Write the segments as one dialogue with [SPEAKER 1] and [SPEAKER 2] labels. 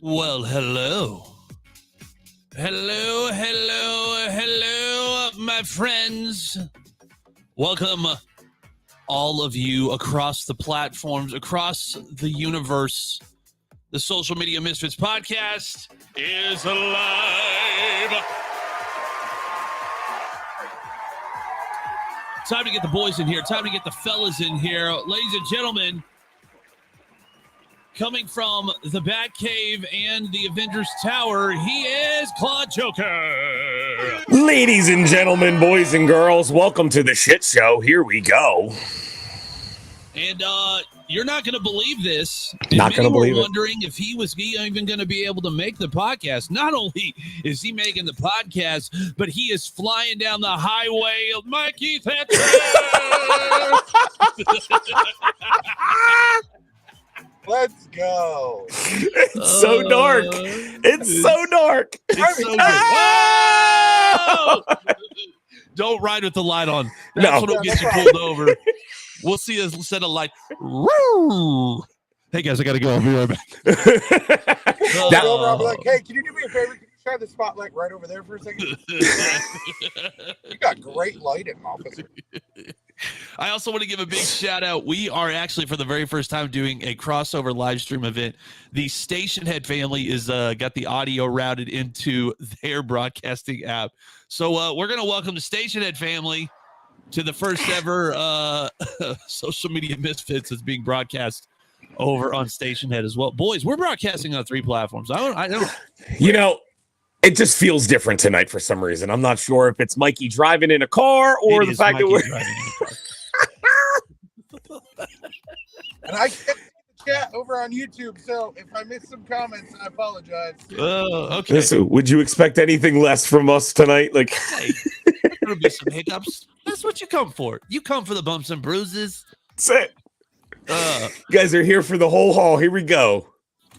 [SPEAKER 1] Well, hello, my friends. Welcome, all of you across the platforms, across the universe. The Social Media Misfits podcast is alive. Time to get the boys in here. Time to get the fellas in here. Ladies and gentlemen, coming from the Batcave and the Avengers Tower, he is Claude Joker.
[SPEAKER 2] Ladies and gentlemen, boys and girls, welcome to the shit show. Here we go.
[SPEAKER 1] And you're not going to believe this.
[SPEAKER 2] Not going to believe it.
[SPEAKER 1] Wondering if he was even going to be able to make the podcast. Not only is he making the podcast, but he is flying down the highway of Mikey Thatcher.
[SPEAKER 3] Let's go.
[SPEAKER 2] It's so dark. It's so dark.
[SPEAKER 1] It's so good. Don't ride with the light on.
[SPEAKER 2] No.
[SPEAKER 1] That's what'll get you pulled over. We'll see a set of light. Woo! Hey guys, I gotta go. I'll be right back.
[SPEAKER 3] I'll be like, hey, can you do me a favor? Can you shine the spotlight right over there for a second? You got great lighting, officer.
[SPEAKER 1] I also want to give a big shout out. We are actually for the very first time doing a crossover live stream event. The Station Head family is got the audio routed into their broadcasting app. So we're going to welcome the Station Head family to the first ever social media Misfits that's being broadcast over on Station Head as well. Boys, we're broadcasting on 3 platforms. I don't.
[SPEAKER 2] You know, it just feels different tonight for some reason. I'm not sure if it's Mikey driving in a car or the fact that we're
[SPEAKER 1] driving in a car.
[SPEAKER 3] And I can't see the chat over on YouTube, so if I miss some comments, I apologize.
[SPEAKER 1] Okay.
[SPEAKER 2] Listen, would you expect anything less from us tonight? Like,
[SPEAKER 1] Hey, there'll be some hiccups. That's what you come for. You come for the bumps and bruises.
[SPEAKER 2] that's it. You guys are here for the whole haul. Here we go.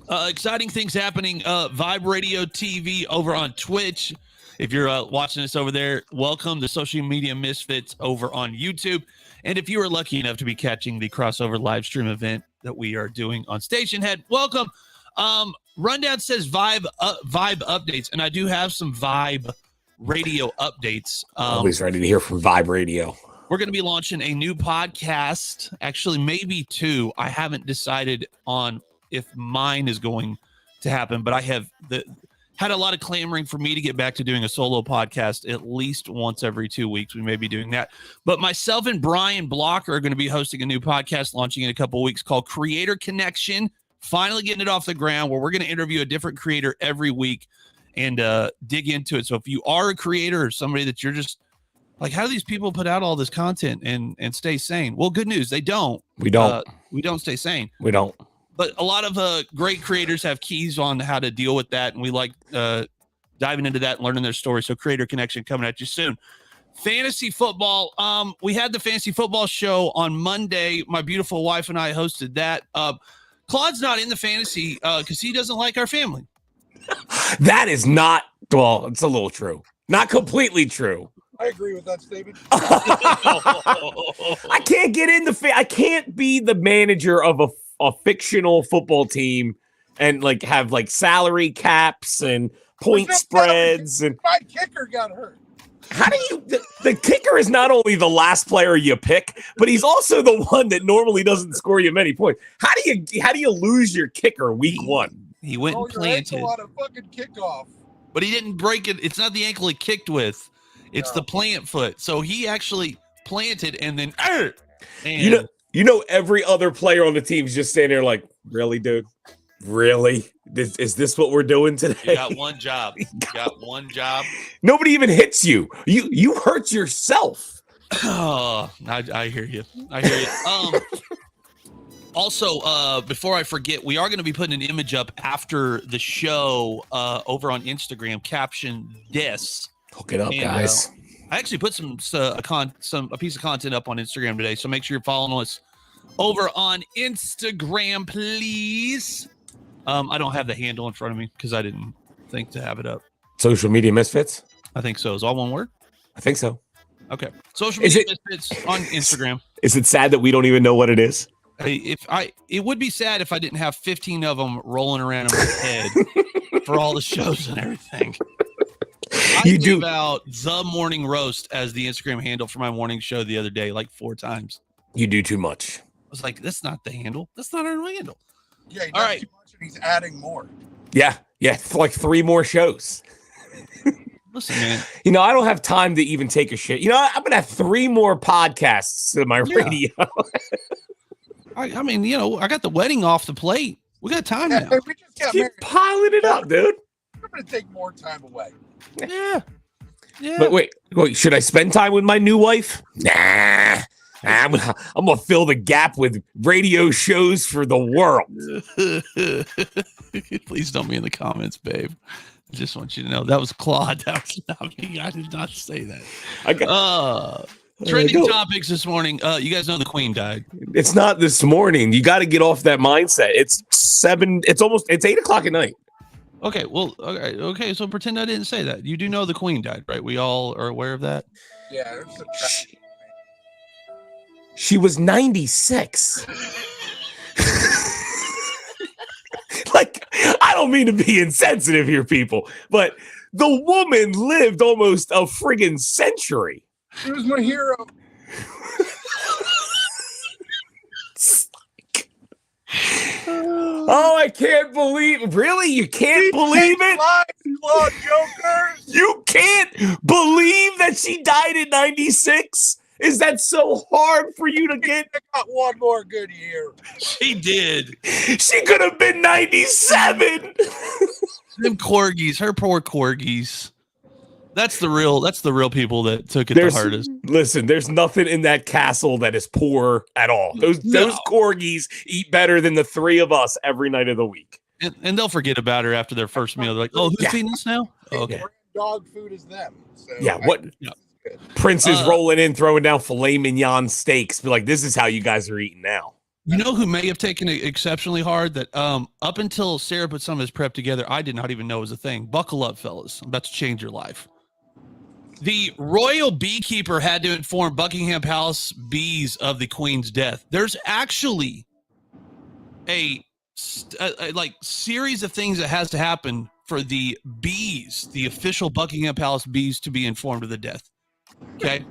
[SPEAKER 1] Exciting things happening. Vibe Radio TV over on Twitch. If you're watching us over there, welcome to Social Media Misfits over on YouTube. And if you are lucky enough to be catching the crossover live stream event that we are doing on Station Head, welcome. Rundown says Vibe updates, and I do have some Vibe Radio updates.
[SPEAKER 2] Always ready to hear from Vibe Radio.
[SPEAKER 1] We're going to be launching a new podcast, actually maybe 2. I haven't decided on if mine is going to happen, but I have had a lot of clamoring for me to get back to doing a solo podcast at least once every 2 weeks. We may be doing that. But myself and Brian Blocker are going to be hosting a new podcast launching in a couple of weeks called Creator Connection. Finally getting it off the ground, where we're going to interview a different creator every week and dig into it. So if you are a creator or somebody that you're just like, how do these people put out all this content and stay sane? Well, good news. They don't.
[SPEAKER 2] We don't.
[SPEAKER 1] We don't stay sane.
[SPEAKER 2] We don't.
[SPEAKER 1] But a lot of great creators have keys on how to deal with that. And we like diving into that and learning their story. So Creator Connection coming at you soon. Fantasy football. We had the fantasy football show on Monday. My beautiful wife and I hosted that. Claude's not in the fantasy because he doesn't like our family.
[SPEAKER 2] That is not, well, it's a little true. Not completely true.
[SPEAKER 3] I agree with that statement.
[SPEAKER 2] I can't get in I can't be the manager of a fictional football team and like have like salary caps and point spreads and
[SPEAKER 3] my kicker got hurt.
[SPEAKER 2] how do you the kicker is not only the last player you pick, but he's also the one that normally doesn't score you many points. How do you lose your kicker week 1?
[SPEAKER 1] He went and planted.
[SPEAKER 3] On a fucking kickoff.
[SPEAKER 1] But he didn't break it. It's not the ankle he kicked with. It's the plant foot. So he actually planted and then and
[SPEAKER 2] you know every other player on the team is just standing there like, really, dude? Really? Is this what we're doing today?
[SPEAKER 1] You got one job. You got one job.
[SPEAKER 2] Nobody even hits you. You hurt yourself.
[SPEAKER 1] Oh, I hear you. I hear you. Also, before I forget, we are going to be putting an image up after the show over on Instagram. Caption this.
[SPEAKER 2] Hook it up, guys.
[SPEAKER 1] I actually put a piece of content up on Instagram today, so make sure you're following us over on Instagram, please. I don't have the handle in front of me because I didn't think to have it up.
[SPEAKER 2] Social Media Misfits?
[SPEAKER 1] I think so. Is all one word?
[SPEAKER 2] I think so.
[SPEAKER 1] Okay. Social Media Misfits on Instagram.
[SPEAKER 2] Is it sad that we don't even know what it is?
[SPEAKER 1] It would be sad if I didn't have 15 of them rolling around in my head for all the shows and everything. I gave out The Morning Roast as the Instagram handle for my morning show the other day, like 4 times.
[SPEAKER 2] You do too much.
[SPEAKER 1] I was like, that's not the handle. That's not our handle.
[SPEAKER 3] Yeah, he does too much and he's adding more.
[SPEAKER 2] Yeah, like 3 more shows.
[SPEAKER 1] Listen, man.
[SPEAKER 2] You know, I don't have time to even take a shit. You know, I'm going to have 3 more podcasts in my radio.
[SPEAKER 1] I mean, you know, I got the wedding off the plate. We got time now.
[SPEAKER 3] We just got
[SPEAKER 2] Keep
[SPEAKER 3] married.
[SPEAKER 2] piling it up, dude.
[SPEAKER 3] I'm going to take more time away.
[SPEAKER 1] Yeah.
[SPEAKER 2] But wait, should I spend time with my new wife? Nah. I'm gonna fill the gap with radio shows for the world.
[SPEAKER 1] Please don't be in the comments, babe. I just want you to know that was Claude. That was not me. I did not say that. Trending topics this morning. You guys know the Queen died.
[SPEAKER 2] It's not this morning. You got to get off that mindset. It's 8 o'clock at night.
[SPEAKER 1] Okay, well, okay. So pretend I didn't say that. You do know the Queen died, right? We all are aware of that.
[SPEAKER 3] Yeah, it's a
[SPEAKER 2] She was 96. Like, I don't mean to be insensitive here, people, but the woman lived almost a friggin' century.
[SPEAKER 3] She was my hero.
[SPEAKER 2] Oh, I can't believe. Really? You can't believe it?
[SPEAKER 3] Claude Jokers.
[SPEAKER 2] You can't believe that she died at 96? Is that so hard for you to get?
[SPEAKER 3] I got one more good year.
[SPEAKER 1] She did.
[SPEAKER 2] She could have been 97.
[SPEAKER 1] Them corgis, her poor corgis. That's the real people that took it the hardest.
[SPEAKER 2] Listen, there's nothing in that castle that is poor at all. Those corgis eat better than the three of us every night of the week.
[SPEAKER 1] And they'll forget about her after their first meal. They're like, "Oh, who's feeding us now?" Oh, okay.
[SPEAKER 3] Dog food is them. So
[SPEAKER 2] Prince is rolling in, throwing down filet mignon steaks. Be like, this is how you guys are eating now.
[SPEAKER 1] You know who may have taken it exceptionally hard? That up until Sarah put some of his prep together, I did not even know it was a thing. Buckle up, fellas. I'm about to change your life. The royal beekeeper had to inform Buckingham Palace bees of the Queen's death. There's actually a like series of things that has to happen for the bees, the official Buckingham Palace bees, to be informed of the death. Okay.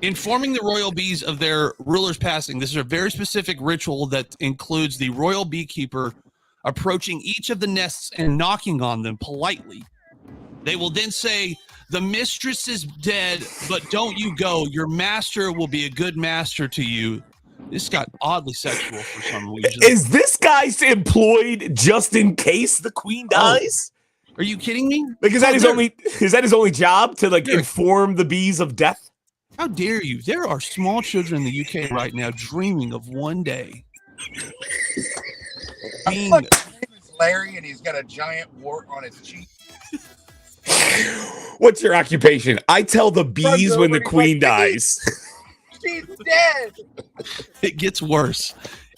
[SPEAKER 1] Informing the royal bees of their ruler's passing. This is a very specific ritual that includes the royal beekeeper approaching each of the nests and knocking on them politely. They will then say, "The mistress is dead, but don't you go. Your master will be a good master to you." This got oddly sexual for some reason.
[SPEAKER 2] Is this guy employed just in case the Queen dies?
[SPEAKER 1] Are you kidding me?
[SPEAKER 2] Like, is that his only job to inform the bees of death?
[SPEAKER 1] How dare you? There are small children in the UK right now dreaming of one day being.
[SPEAKER 3] His name is Larry, and he's got a giant wart on his cheek.
[SPEAKER 2] What's your occupation? I tell the bees when the Queen dies.
[SPEAKER 3] She's dead.
[SPEAKER 1] It gets worse.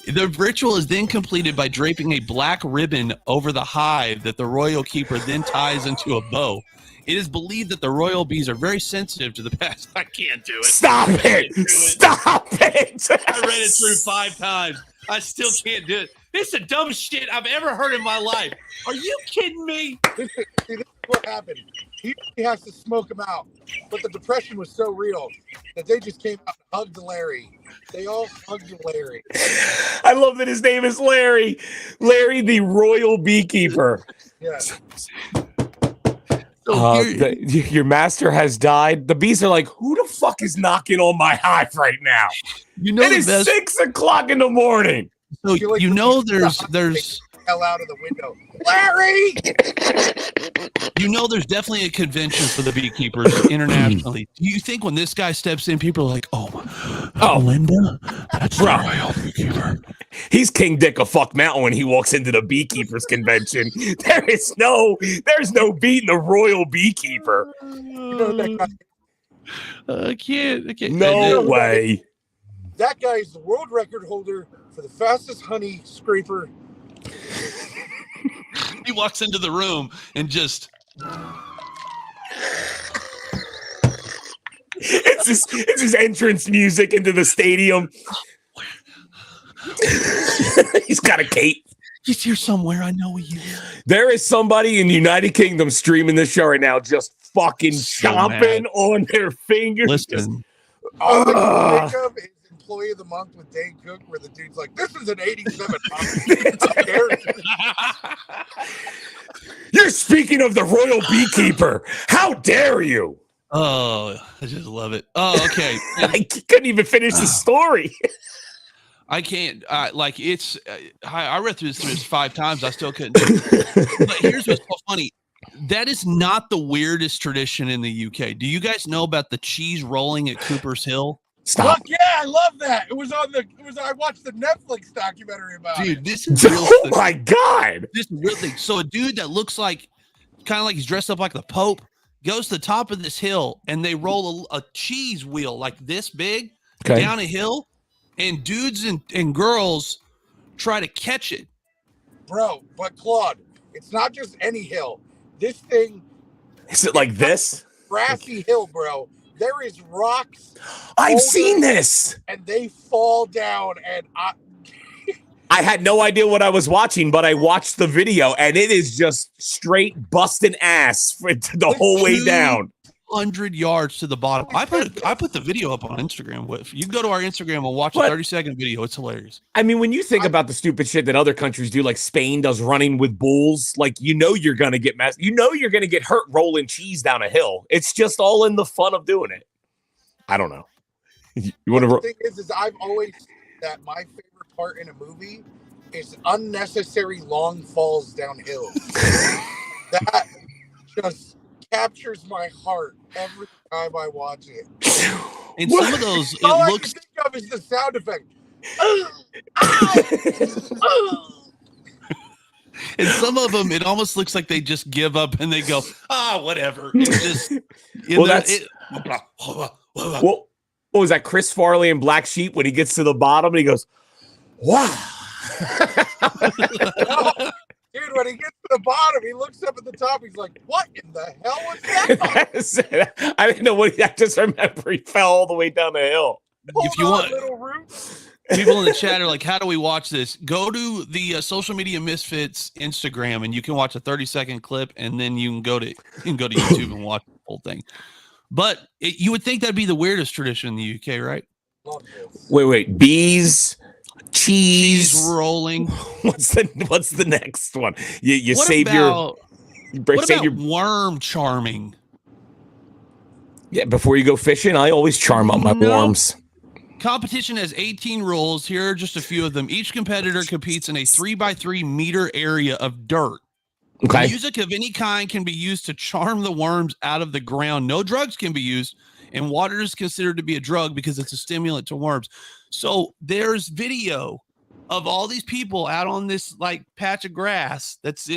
[SPEAKER 1] The ritual is then completed by draping a black ribbon over the hive that the royal keeper then ties into a bow. It is believed that the royal bees are very sensitive to the past. I can't do it.
[SPEAKER 2] Stop it! Stop it!
[SPEAKER 1] I read it through 5 times. I still can't do it. This is the dumbest shit I've ever heard in my life. Are you kidding me?
[SPEAKER 3] This is what happened. He has to smoke him out. But the depression was so real that they just came out and hugged Larry. They all hugged Larry.
[SPEAKER 2] I love that his name is Larry. Larry, the royal beekeeper.
[SPEAKER 3] Yes.
[SPEAKER 2] Your master has died. The bees are like, who the fuck is knocking on my hive right now?
[SPEAKER 1] You know,
[SPEAKER 2] it is 6 o'clock in the morning.
[SPEAKER 1] So you know there's
[SPEAKER 3] hell out of the window. Larry!
[SPEAKER 1] You know there's definitely a convention for the beekeepers internationally. Do you think when this guy steps in, people are like, oh, Linda, that's the royal beekeeper.
[SPEAKER 2] He's King Dick of Fuck Mountain when he walks into the beekeepers convention. There's no beating the royal beekeeper.
[SPEAKER 1] I can't.
[SPEAKER 2] No way.
[SPEAKER 3] That guy is the world record holder for the fastest honey scraper.
[SPEAKER 1] He walks into the room and just.
[SPEAKER 2] It's his entrance music into the stadium. He's got a cape.
[SPEAKER 1] He's here somewhere. I know he is.
[SPEAKER 2] There is somebody in the United Kingdom streaming this show right now, just fucking chomping on their fingers.
[SPEAKER 1] Listen.
[SPEAKER 3] All I can think of is Employee of the Month with Dane Cook, where the dude's like, "This is an 87."
[SPEAKER 2] You're speaking of the royal beekeeper. How dare you?
[SPEAKER 1] Oh, I just love it. Oh, okay.
[SPEAKER 2] I couldn't even finish the story.
[SPEAKER 1] I can't. I read through this 5 times. I still couldn't do it. But here's what's so funny. That is not the weirdest tradition in the UK. Do you guys know about the cheese rolling at Cooper's Hill?
[SPEAKER 2] Stop.
[SPEAKER 3] Look, yeah, I love that. I watched the Netflix documentary about it.
[SPEAKER 1] Dude, this is real.
[SPEAKER 2] Oh my God.
[SPEAKER 1] This is real thing. So a dude that looks like kind of like he's dressed up like the Pope goes to the top of this hill and they roll a cheese wheel like this big down a hill, and dudes and girls try to catch it.
[SPEAKER 3] Bro, but Claude, It's not just any hill. This thing
[SPEAKER 2] Is it like this?
[SPEAKER 3] grassy hill, bro. There is rocks.
[SPEAKER 2] I've seen this.
[SPEAKER 3] And they fall down, and
[SPEAKER 2] I had no idea what I was watching, but I watched the video, and it is just straight busting ass the whole way down.
[SPEAKER 1] 100 yards to the bottom. I put the video up on Instagram. You can go to our Instagram and watch a 30-second video. It's hilarious.
[SPEAKER 2] I mean, when you think about the stupid shit that other countries do, like Spain does running with bulls, like you're gonna get messed. You're gonna get hurt rolling cheese down a hill. It's just all in the fun of doing it. I don't know. You want to?
[SPEAKER 3] The thing is I've always said that my favorite part in a movie is unnecessary long falls down hills. That just captures my heart every time I watch it.
[SPEAKER 1] And some of those,
[SPEAKER 3] all I can think of is the sound effect.
[SPEAKER 1] And some of them, it almost looks like they just give up and they go, whatever. It's just,
[SPEAKER 2] what was that? Chris Farley in Black Sheep when he gets to the bottom and he goes, wow.
[SPEAKER 3] Dude, when he gets to the bottom, he looks up at the top. He's like, what in the hell was that?
[SPEAKER 2] I didn't know what I just remember he fell all the way down the hill.
[SPEAKER 1] If you want, people in the chat are like, how do we watch this? Go to the Social Media Misfits Instagram and you can watch a 30-second clip, and then you can go to YouTube and watch the whole thing. But you would think that'd be the weirdest tradition in the UK, right?
[SPEAKER 2] Wait, bees, cheese
[SPEAKER 1] rolling.
[SPEAKER 2] What's the next one? You
[SPEAKER 1] what
[SPEAKER 2] save
[SPEAKER 1] about,
[SPEAKER 2] your
[SPEAKER 1] worm charming.
[SPEAKER 2] Yeah, before you go fishing, I always charm up my worms.
[SPEAKER 1] Competition has 18 rules. Here are just a few of them. Each competitor competes in a 3x3 meter area of dirt.
[SPEAKER 2] Okay.
[SPEAKER 1] Music of any kind can be used to charm the worms out of the ground. No drugs can be used, and water is considered to be a drug because it's a stimulant to worms. So there's video of all these people out on this like patch of grass that's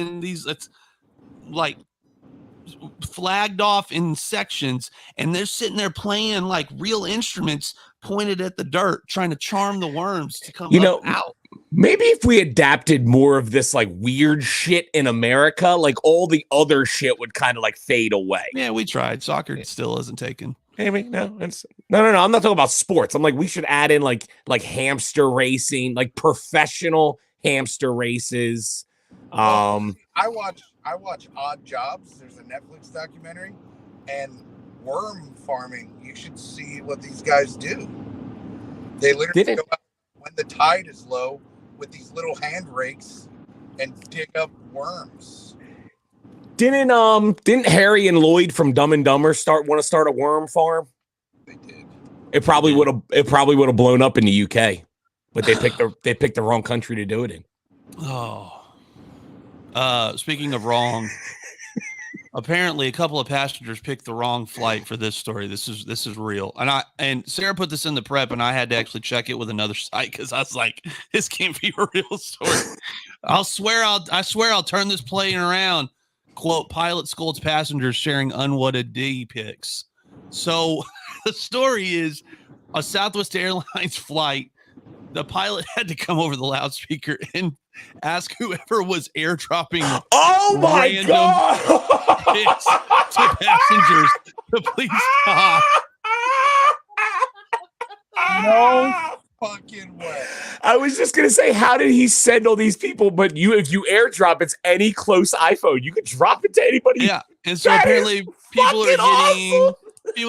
[SPEAKER 1] like flagged off in sections, and they're sitting there playing like real instruments pointed at the dirt, trying to charm the worms to come out.
[SPEAKER 2] Maybe if we adapted more of this like weird shit in America, like all the other shit would kind of like fade away.
[SPEAKER 1] Yeah, we tried. Soccer still isn't taken.
[SPEAKER 2] Maybe no. No. I'm not talking about sports. I'm like, we should add in like hamster racing, like professional hamster races.
[SPEAKER 3] I watch Odd Jobs. There's a Netflix documentary, and worm farming. You should see what these guys do. They literally go out when the tide is low with these little hand rakes and dig up worms.
[SPEAKER 2] Didn't Harry and Lloyd from Dumb and Dumber want to start a worm farm?
[SPEAKER 3] They did.
[SPEAKER 2] It probably would have blown up in the UK, but they picked the wrong country to do it in.
[SPEAKER 1] Speaking of wrong, apparently a couple of passengers picked the wrong flight for this story. This is real. And Sarah put this in the prep, and I had to actually check it with another site because I was like, this can't be a real story. I swear I'll turn this plane around. Quote, pilot scolds passengers sharing unwanted D pics. So the story is a Southwest Airlines flight. The pilot had to come over the loudspeaker and ask whoever was airdropping random pics to passengers to please stop.
[SPEAKER 3] No fucking way.
[SPEAKER 2] I was just gonna say, how did he send all these people? But if you airdrop, it's any close iPhone. You could drop it to anybody.
[SPEAKER 1] Yeah, and so apparently people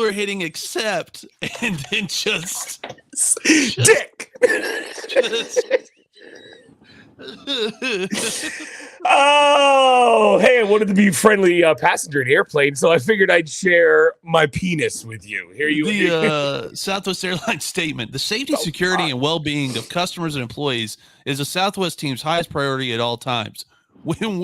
[SPEAKER 1] are hitting accept and then just
[SPEAKER 2] dick. Oh, hey, I wanted to be a friendly passenger in an airplane, so I figured I'd share my penis with you. Here you
[SPEAKER 1] The Southwest Airlines statement: the safety, security, and well-being of customers and employees is a Southwest team's highest priority at all times. When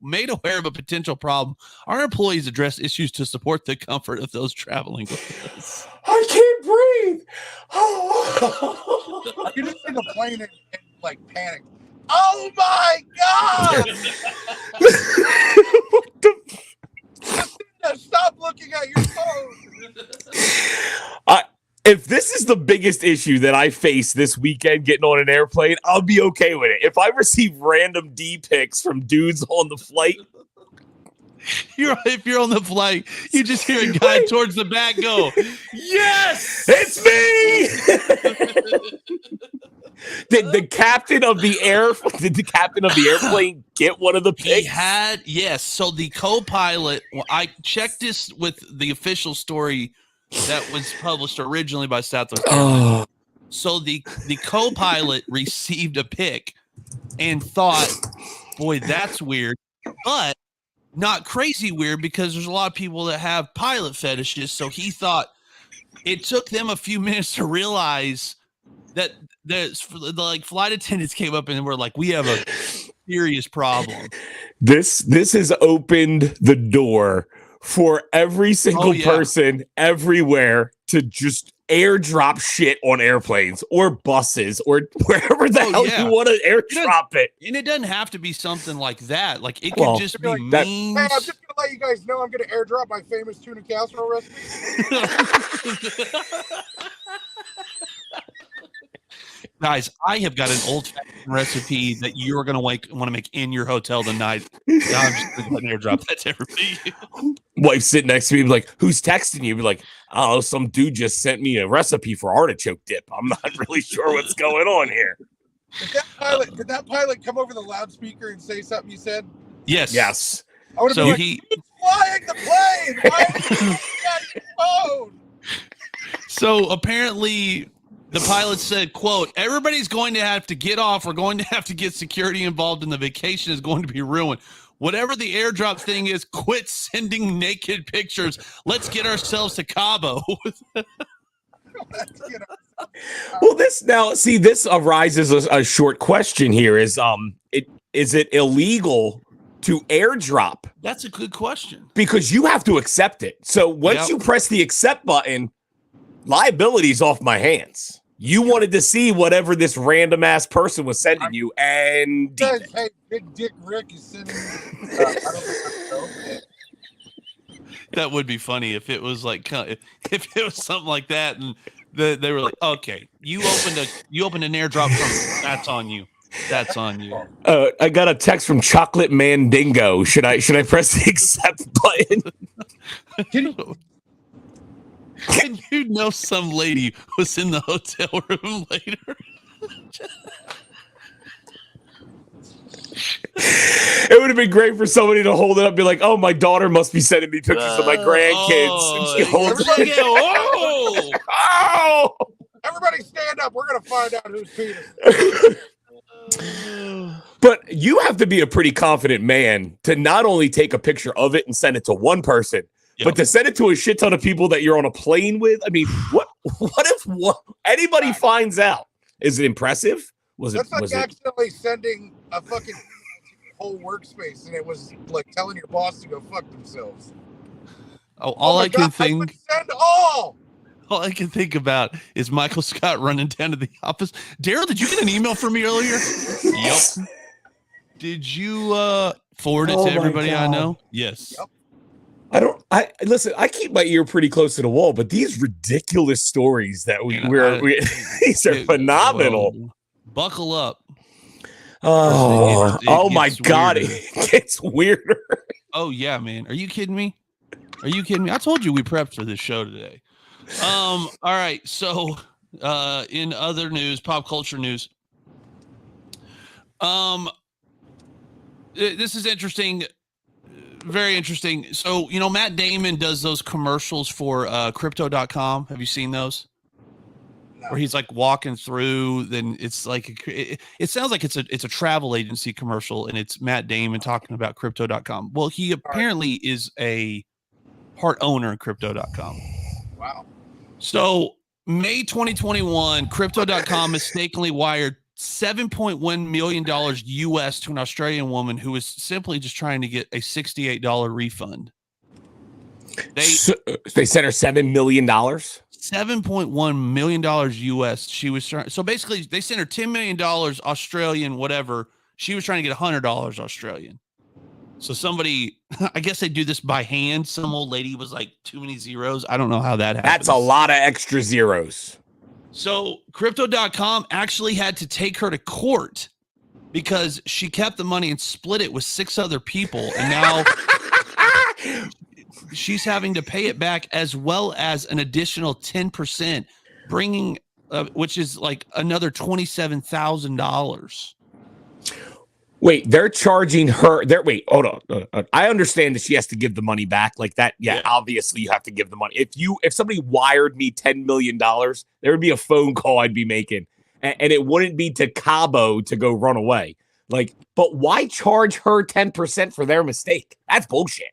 [SPEAKER 1] made aware of a potential problem, our employees address issues to support the comfort of those traveling with us.
[SPEAKER 2] I can't breathe. Oh.
[SPEAKER 3] You just see the plane and like panic. Oh my God!
[SPEAKER 2] What the?
[SPEAKER 3] Stop looking at your phone.
[SPEAKER 2] if this is the biggest issue that I face this weekend getting on an airplane, I'll be okay with it. If I receive random D pics from dudes on the flight,
[SPEAKER 1] If you're on the flight, you just hear a guy towards the back go, "Yes,
[SPEAKER 2] it's me." Did the captain of the airplane get one of the pics?
[SPEAKER 1] He had, yes. So the co-pilot, I checked this with the official story that was published originally by Southwest Airlines. So the co-pilot received a pic and thought, boy, that's weird, but not crazy weird, because there's a lot of people that have pilot fetishes. So he thought it took them a few minutes to realize that the like flight attendants came up and were like, we have a serious problem.
[SPEAKER 2] This has opened the door for every single person everywhere to just airdrop shit on airplanes or buses or wherever the hell you want to airdrop it.
[SPEAKER 1] And it doesn't have to be something like that. Like it could just be memes.
[SPEAKER 3] Hey, I'm just gonna let you guys know I'm gonna airdrop my famous tuna casserole recipe.
[SPEAKER 1] Guys, I have got an old-fashioned recipe that you're going to want to make in your hotel tonight. I'm just going to airdrop that to everybody.
[SPEAKER 2] Wife sitting next to me, be like, who's texting you? Be like, oh, some dude just sent me a recipe for artichoke dip. I'm not really sure what's going on here.
[SPEAKER 3] Did that pilot come over the loudspeaker and say something you said?
[SPEAKER 1] Yes.
[SPEAKER 2] Yes.
[SPEAKER 3] I would have been like, he's flying the plane. Why are you looking at your phone?
[SPEAKER 1] So apparently the pilot said, quote, everybody's going to have to get off. We're going to have to get security involved, and the vacation is going to be ruined. Whatever the airdrop thing is, quit sending naked pictures. Let's get ourselves to Cabo.
[SPEAKER 2] Well, this arises a short question here. Is it illegal to airdrop?
[SPEAKER 1] That's a good question.
[SPEAKER 2] Because you have to accept it. So once you press the accept button, liability's off my hands. You wanted to see whatever this random ass person was sending you, and
[SPEAKER 3] hey, Big Dick Rick is sending me.
[SPEAKER 1] That would be funny if it was like if it was something like that, and they were like, okay, you opened an airdrop from, that's on you. That's on you.
[SPEAKER 2] I got a text from Chocolate Mandingo. Should I press the accept button?
[SPEAKER 1] And you know some lady was in the hotel room later.
[SPEAKER 2] It would have been great for somebody to hold it up and be like, oh, my daughter must be sending me pictures of my grandkids. And she holds it.
[SPEAKER 3] Oh! Everybody stand up. We're going to find out who's penis.
[SPEAKER 2] But you have to be a pretty confident man to not only take a picture of it and send it to one person, but to send it to a shit ton of people that you're on a plane with. I mean, what if anybody finds out? Is it impressive?
[SPEAKER 3] That's like accidentally sending a fucking whole workspace, and it was like telling your boss to go fuck themselves.
[SPEAKER 1] All I can think.
[SPEAKER 3] Send all
[SPEAKER 1] I can think about is Michael Scott running down to the office. Daryl, did you get an email from me earlier? Yep. Did you forward it to everybody I know? Yes. Yep.
[SPEAKER 2] Listen, I keep my ear pretty close to the wall, but these ridiculous stories that these are phenomenal.
[SPEAKER 1] Well, buckle up.
[SPEAKER 2] Oh my God. It gets weirder.
[SPEAKER 1] Oh yeah, man. Are you kidding me? I told you we prepped for this show today. All right. So, in other news, pop culture news, this is interesting. Very interesting. So, Matt Damon does those commercials for crypto.com. Have you seen those? No. Where he's like walking through, then it's like it sounds like it's a travel agency commercial, and it's Matt Damon talking about crypto.com. Well, he apparently is a part owner in crypto.com.
[SPEAKER 3] Wow.
[SPEAKER 1] So, May 2021, crypto.com mistakenly wired $7.1 million US to an Australian woman who was simply just trying to get a $68 refund. They sent
[SPEAKER 2] her $7 million.
[SPEAKER 1] $7.1 million US. She was trying. So basically, they sent her $10 million Australian, whatever. She was trying to get $100 Australian. So somebody, I guess they do this by hand. Some old lady was like too many zeros. I don't know how that happens.
[SPEAKER 2] That's a lot of extra zeros.
[SPEAKER 1] So crypto.com actually had to take her to court because she kept the money and split it with 6 other people. And now she's having to pay it back as well as an additional 10%, bringing, which is like another $27,000.
[SPEAKER 2] Wait, they're charging her. Wait, hold on. I understand that she has to give the money back like that. Yeah, obviously you have to give the money. If somebody wired me $10 million, there would be a phone call I'd be making, and it wouldn't be to Cabo to go run away. Like, but why charge her 10% for their mistake? That's bullshit.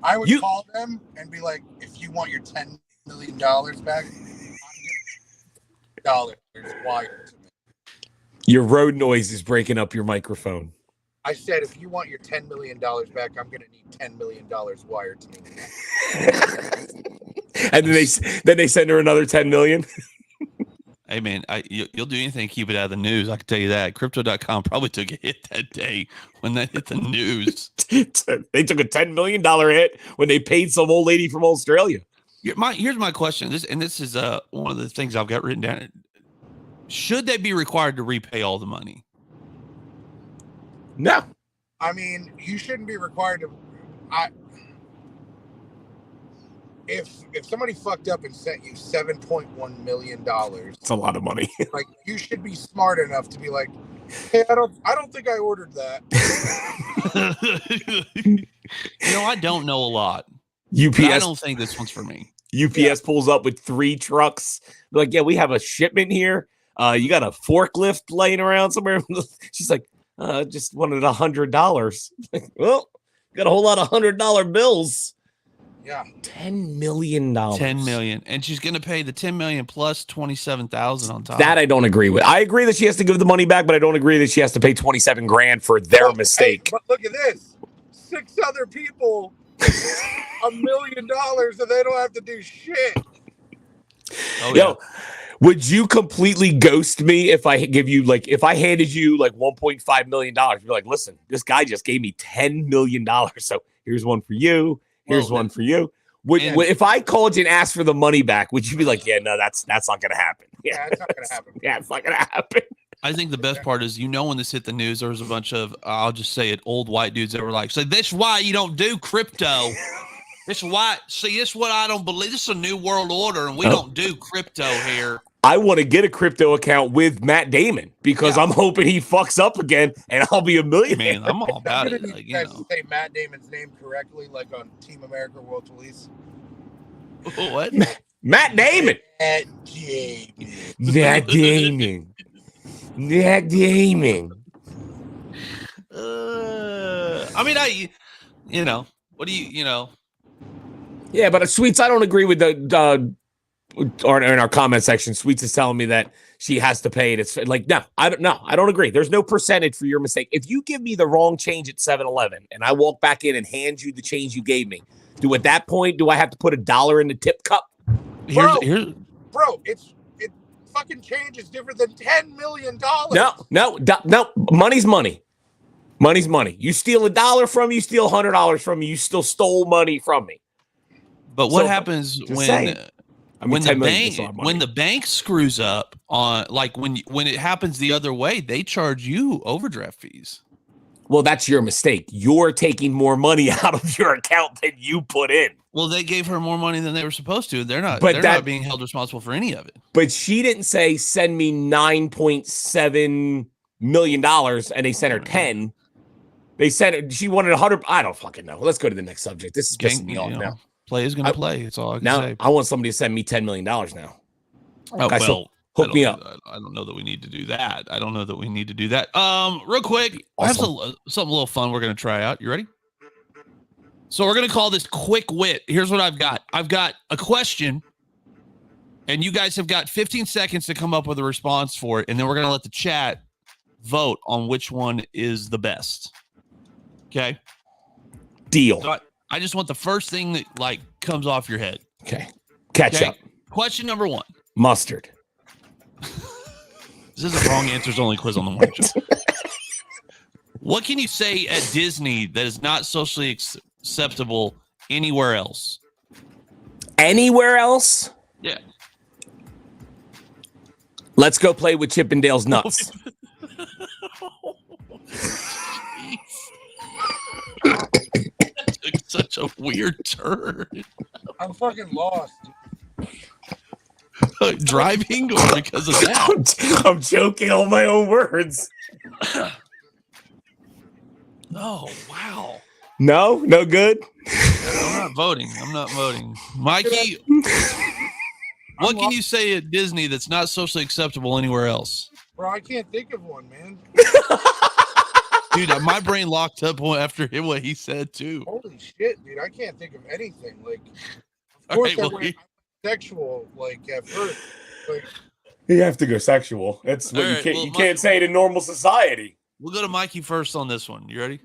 [SPEAKER 3] I would call them and be like, if you want your $10 million back, I'm $dollars wired to me.
[SPEAKER 2] Your road noise is breaking up your microphone.
[SPEAKER 3] I said, if you want your $10 million back, I'm going to need $10 million wired to me.
[SPEAKER 2] And then they send her another 10 million.
[SPEAKER 1] Hey man, you'll do anything to keep it out of the news. I can tell you that. Crypto.com probably took a hit that day when that hit the news.
[SPEAKER 2] They took a $10 million hit when they paid some old lady from Australia.
[SPEAKER 1] Here's my question. This is one of the things I've got written down. Should they be required to repay all the money?
[SPEAKER 2] No.
[SPEAKER 3] I mean, you shouldn't be required to. If somebody fucked up and sent you $7.1 million,
[SPEAKER 2] it's a lot of money.
[SPEAKER 3] Like, you should be smart enough to be like, hey, I don't think I ordered that.
[SPEAKER 1] I don't know a lot.
[SPEAKER 2] UPS.
[SPEAKER 1] I don't think this one's for me.
[SPEAKER 2] UPS pulls up with 3 trucks. They're like, yeah, we have a shipment here. You got a forklift laying around somewhere. She's like, just wanted $100. Like, well, got a whole lot of $100 bills.
[SPEAKER 3] Yeah.
[SPEAKER 2] $10 million.
[SPEAKER 1] $10 million. And she's going to pay the $10 million plus $27,000 on top.
[SPEAKER 2] That I don't agree with. I agree that she has to give the money back, but I don't agree that she has to pay $27,000 for their mistake.
[SPEAKER 3] Hey, but look at this. 6 other people, $1 million, and they don't have to do shit.
[SPEAKER 1] Oh,
[SPEAKER 2] Yo, would you completely ghost me if I give you if I handed you $1.5 million? You're like, listen, this guy just gave me $10 million. So here's one for you. Here's one for you. If I called you and asked for the money back, would you be like, yeah, no, that's not going to happen?
[SPEAKER 3] Yeah, it's not going to happen.
[SPEAKER 2] Yeah, it's not going to happen.
[SPEAKER 1] I think the best part is, when this hit the news, there was a bunch of, I'll just say it, old white dudes that were like, so this is why you don't do crypto. This is why. See, this is what I don't believe. This is a new world order, and we don't do crypto here.
[SPEAKER 2] I want to get a crypto account with Matt Damon because I'm hoping he fucks up again and I'll be a millionaire.
[SPEAKER 1] Man, I'm all about it.
[SPEAKER 3] You guys say Matt Damon's name correctly, like on Team America World Police.
[SPEAKER 1] What?
[SPEAKER 2] Matt Damon.
[SPEAKER 3] Matt Damon.
[SPEAKER 2] Matt Damon. Matt Damon.
[SPEAKER 1] What do you.
[SPEAKER 2] Yeah, but Sweets, I don't agree with or in our comment section, Sweets is telling me that she has to pay it. It's like, no, I don't agree. There's no percentage for your mistake. If you give me the wrong change at 7-Eleven and I walk back in and hand you the change you gave me, at that point, do I have to put $1 in the tip cup?
[SPEAKER 3] Bro, it fucking change is different than $10 million.
[SPEAKER 2] No. Money's money. Money's money. You steal $1 from me, you steal $100 from me, you still stole money from me.
[SPEAKER 1] But what happens when the bank screws up on, when it happens the other way, they charge you overdraft fees?
[SPEAKER 2] Well, that's your mistake. You're taking more money out of your account than you put in.
[SPEAKER 1] Well, they gave her more money than they were supposed to. They're not being held responsible for any of it.
[SPEAKER 2] But she didn't say send me $9.7 million and they sent her 10. They sent her, she wanted 100. I don't fucking know. Let's go to the next subject. This is pissing me off now.
[SPEAKER 1] Play is going to play. It's all I can say.
[SPEAKER 2] I want somebody to send me $10 million now.
[SPEAKER 1] Oh,
[SPEAKER 2] okay, so hook me up.
[SPEAKER 1] I don't know that we need to do that. Real quick,
[SPEAKER 2] awesome.
[SPEAKER 1] I have something a little fun we're going to try out. You ready? So we're going to call this Quick Wit. Here's what I've got. I've got a question, and you guys have got 15 seconds to come up with a response for it, and then we're going to let the chat vote on which one is the best. Okay?
[SPEAKER 2] Deal.
[SPEAKER 1] So I just want the first thing that comes off your head.
[SPEAKER 2] Okay. Catch up.
[SPEAKER 1] Question number 1.
[SPEAKER 2] Mustard.
[SPEAKER 1] This is a wrong answers only quiz on the morning show. What can you say at Disney that is not socially acceptable anywhere else?
[SPEAKER 2] Anywhere else?
[SPEAKER 1] Yeah.
[SPEAKER 2] Let's go play with Chippendale's nuts.
[SPEAKER 1] That took such a weird turn.
[SPEAKER 3] I'm fucking lost.
[SPEAKER 1] Driving or because of that?
[SPEAKER 2] I'm joking on my own words.
[SPEAKER 1] Oh, wow.
[SPEAKER 2] No good.
[SPEAKER 1] I'm not voting. Mikey, what can you say at Disney that's not socially acceptable anywhere else?
[SPEAKER 3] Bro, I can't think of one, man.
[SPEAKER 1] Dude, my brain locked up after what he said, too.
[SPEAKER 3] Holy shit, dude. I can't think of anything. Like, of course, I went sexual, like, at first. Like,
[SPEAKER 2] you have to go sexual. That's what you can't. You can't say it in normal society.
[SPEAKER 1] We'll go to Mikey first on this one. You ready?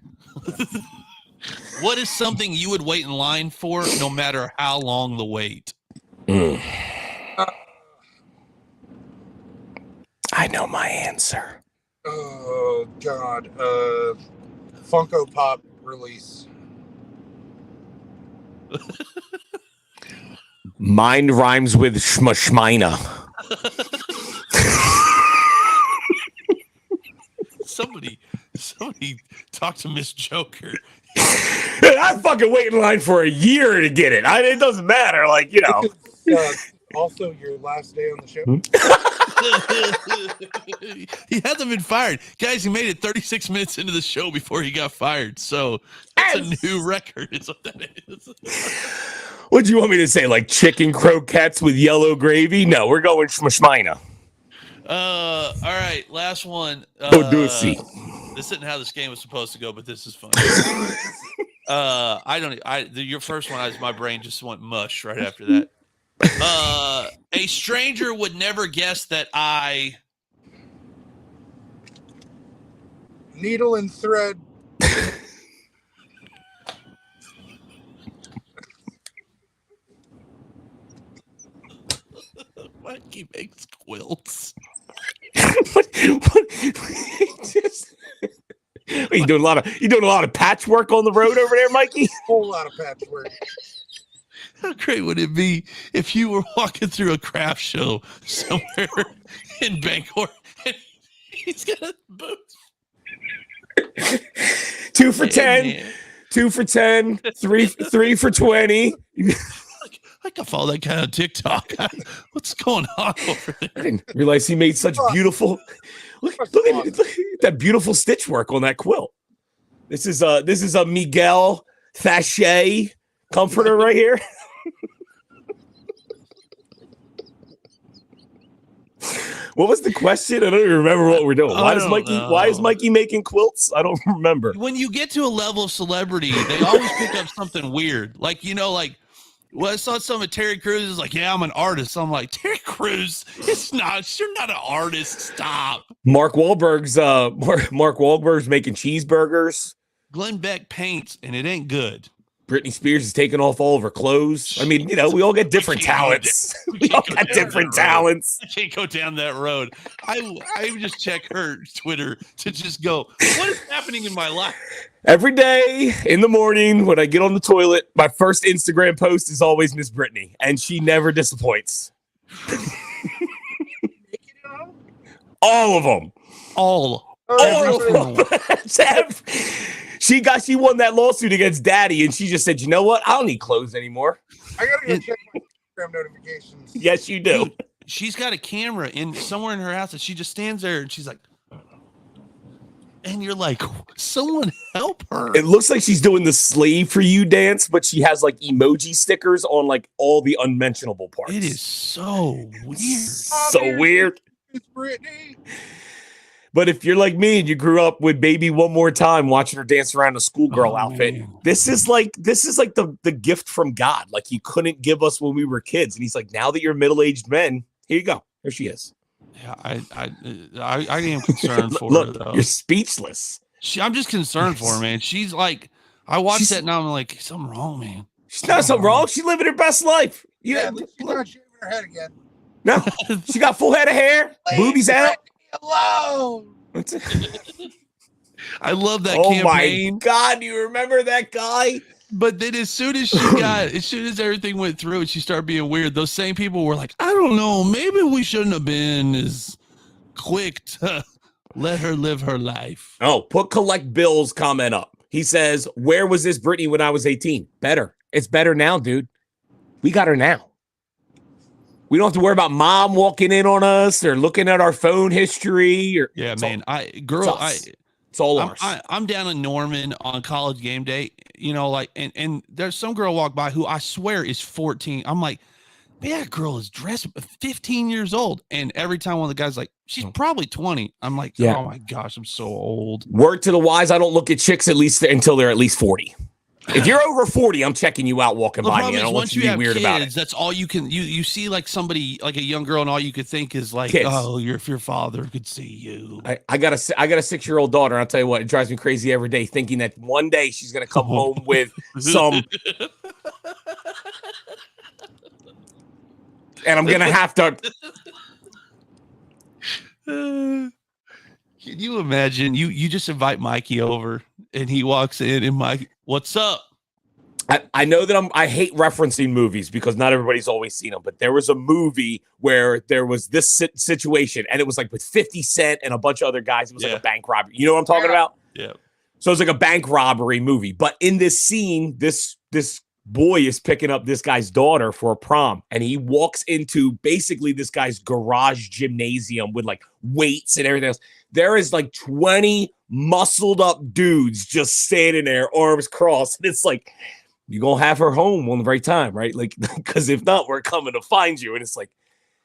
[SPEAKER 1] What is something you would wait in line for, no matter how long the wait?
[SPEAKER 2] I know my answer.
[SPEAKER 3] Oh God, Funko Pop release.
[SPEAKER 2] Mine rhymes with shmashmina.
[SPEAKER 1] Somebody talk to Miss Joker.
[SPEAKER 2] I fucking wait in line for a year to get it. It doesn't matter. Like, you know.
[SPEAKER 3] Also, your last day on the show.
[SPEAKER 1] He hasn't been fired. Guys, he made it 36 minutes into the show before he got fired. So that's a new record. Is what that is.
[SPEAKER 2] What do you want me to say? Like chicken croquettes with yellow gravy? No, we're going shmashmina.
[SPEAKER 1] All right, last one. This isn't how this game was supposed to go, but this is fun. Your first one, my brain just went mush right after that. A stranger would never guess that I
[SPEAKER 3] needle and thread.
[SPEAKER 1] Mikey makes quilts.
[SPEAKER 2] What? Are you doing a lot of patchwork on the road over there, Mikey?
[SPEAKER 3] Whole lot of patchwork.
[SPEAKER 1] How great would it be if you were walking through a craft show somewhere in Bangor and he's got a booth?
[SPEAKER 2] 2 for 10, man. 2 for 10, 3 for 20.
[SPEAKER 1] I can follow that guy on TikTok. What's going on over there?
[SPEAKER 2] I didn't realize he made such beautiful. Look at that beautiful stitch work on that quilt. This is a Miguel Fachet comforter right here. What was the question? I don't even remember what we're doing. Why is Mikey making quilts? I don't remember.
[SPEAKER 1] When you get to a level of celebrity, they always pick up something weird. Like, I saw some of Terry Crews is like, yeah, I'm an artist. I'm like, Terry Crews, you're not an artist. Stop.
[SPEAKER 2] Mark Wahlberg's making cheeseburgers.
[SPEAKER 1] Glenn Beck paints and it ain't good.
[SPEAKER 2] Britney Spears is taking off all of her clothes. I mean, we all get different talents. We all got different talents.
[SPEAKER 1] I can't go down that road. I just check her Twitter to just go, what is happening in my life?
[SPEAKER 2] Every day in the morning when I get on the toilet, my first Instagram post is always Miss Britney, and she never disappoints. All of them.
[SPEAKER 1] All
[SPEAKER 2] of them. She won that lawsuit against Daddy, and she just said, you know what? I don't need clothes anymore.
[SPEAKER 3] I gotta go check my Instagram notifications.
[SPEAKER 2] Yes, you do.
[SPEAKER 1] Dude, she's got a camera somewhere in her house, and she just stands there, and she's like, and you're like, someone help her.
[SPEAKER 2] It looks like she's doing the slave for you dance, but she has like emoji stickers on like all the unmentionable parts.
[SPEAKER 1] It is so weird.
[SPEAKER 2] So weird.
[SPEAKER 3] It's Britney.
[SPEAKER 2] But if you're like me and you grew up with Baby One More Time watching her dance around a schoolgirl outfit, man. This is like the gift from God. Like he couldn't give us when we were kids. And he's like, now that you're middle-aged men, here you go. Here she is.
[SPEAKER 1] Yeah, I am concerned for her though.
[SPEAKER 2] You're speechless.
[SPEAKER 1] I'm just concerned for her, man. She's like, I watched that now. I'm like, something wrong, man.
[SPEAKER 2] She's not something wrong. She's living her best life.
[SPEAKER 3] Yeah, she's not shaving her head again.
[SPEAKER 2] No, she got full head of hair, boobies out.
[SPEAKER 3] Alone.
[SPEAKER 1] I love that
[SPEAKER 2] Oh
[SPEAKER 1] campaign.
[SPEAKER 2] my God, you remember that guy?
[SPEAKER 1] But then as soon as everything went through and she started being weird, those same people were like, I don't know, maybe we shouldn't have been as quick to let her live her life.
[SPEAKER 2] Oh, put collect bills comment up. He says, where was this Britney when I was 18? Better. It's better now, dude. We got her now. We don't have to worry about mom walking in on us or looking at our phone history.
[SPEAKER 1] Yeah, man.
[SPEAKER 2] It's all ours.
[SPEAKER 1] I'm down in Norman on college game day, and there's some girl walk by who I swear is 14. I'm like, man, that girl is dressed 15 years old. And every time one of the guys like, she's probably 20. I'm like, oh my gosh, I'm so old.
[SPEAKER 2] Word to the wise, I don't look at chicks at least until they're at least 40. If you're over 40, I'm checking you out walking by me. I don't want you to be weird about it.
[SPEAKER 1] That's all you can. You see like somebody like a young girl, and all you could think is like,
[SPEAKER 2] kids.
[SPEAKER 1] Oh, if your father could see you.
[SPEAKER 2] I got a 6-year-old daughter. And I'll tell you what, it drives me crazy every day thinking that one day she's gonna come home with some, and I'm gonna have to.
[SPEAKER 1] Can you imagine? You just invite Mikey over, and he walks in, and Mike, what's up?
[SPEAKER 2] I know that I hate referencing movies because not everybody's always seen them, but there was a movie where there was this situation, and it was like with 50 Cent and a bunch of other guys. It was like a bank robbery. You know what I'm talking about?
[SPEAKER 1] Yeah.
[SPEAKER 2] So it's like a bank robbery movie. But in this scene, this boy is picking up this guy's daughter for a prom, and he walks into basically this guy's garage gymnasium with like weights and everything else. There is like 20 muscled up dudes just standing there, arms crossed. And it's like, you're going to have her home on the right time, right? Like, because if not, we're coming to find you. And it's like,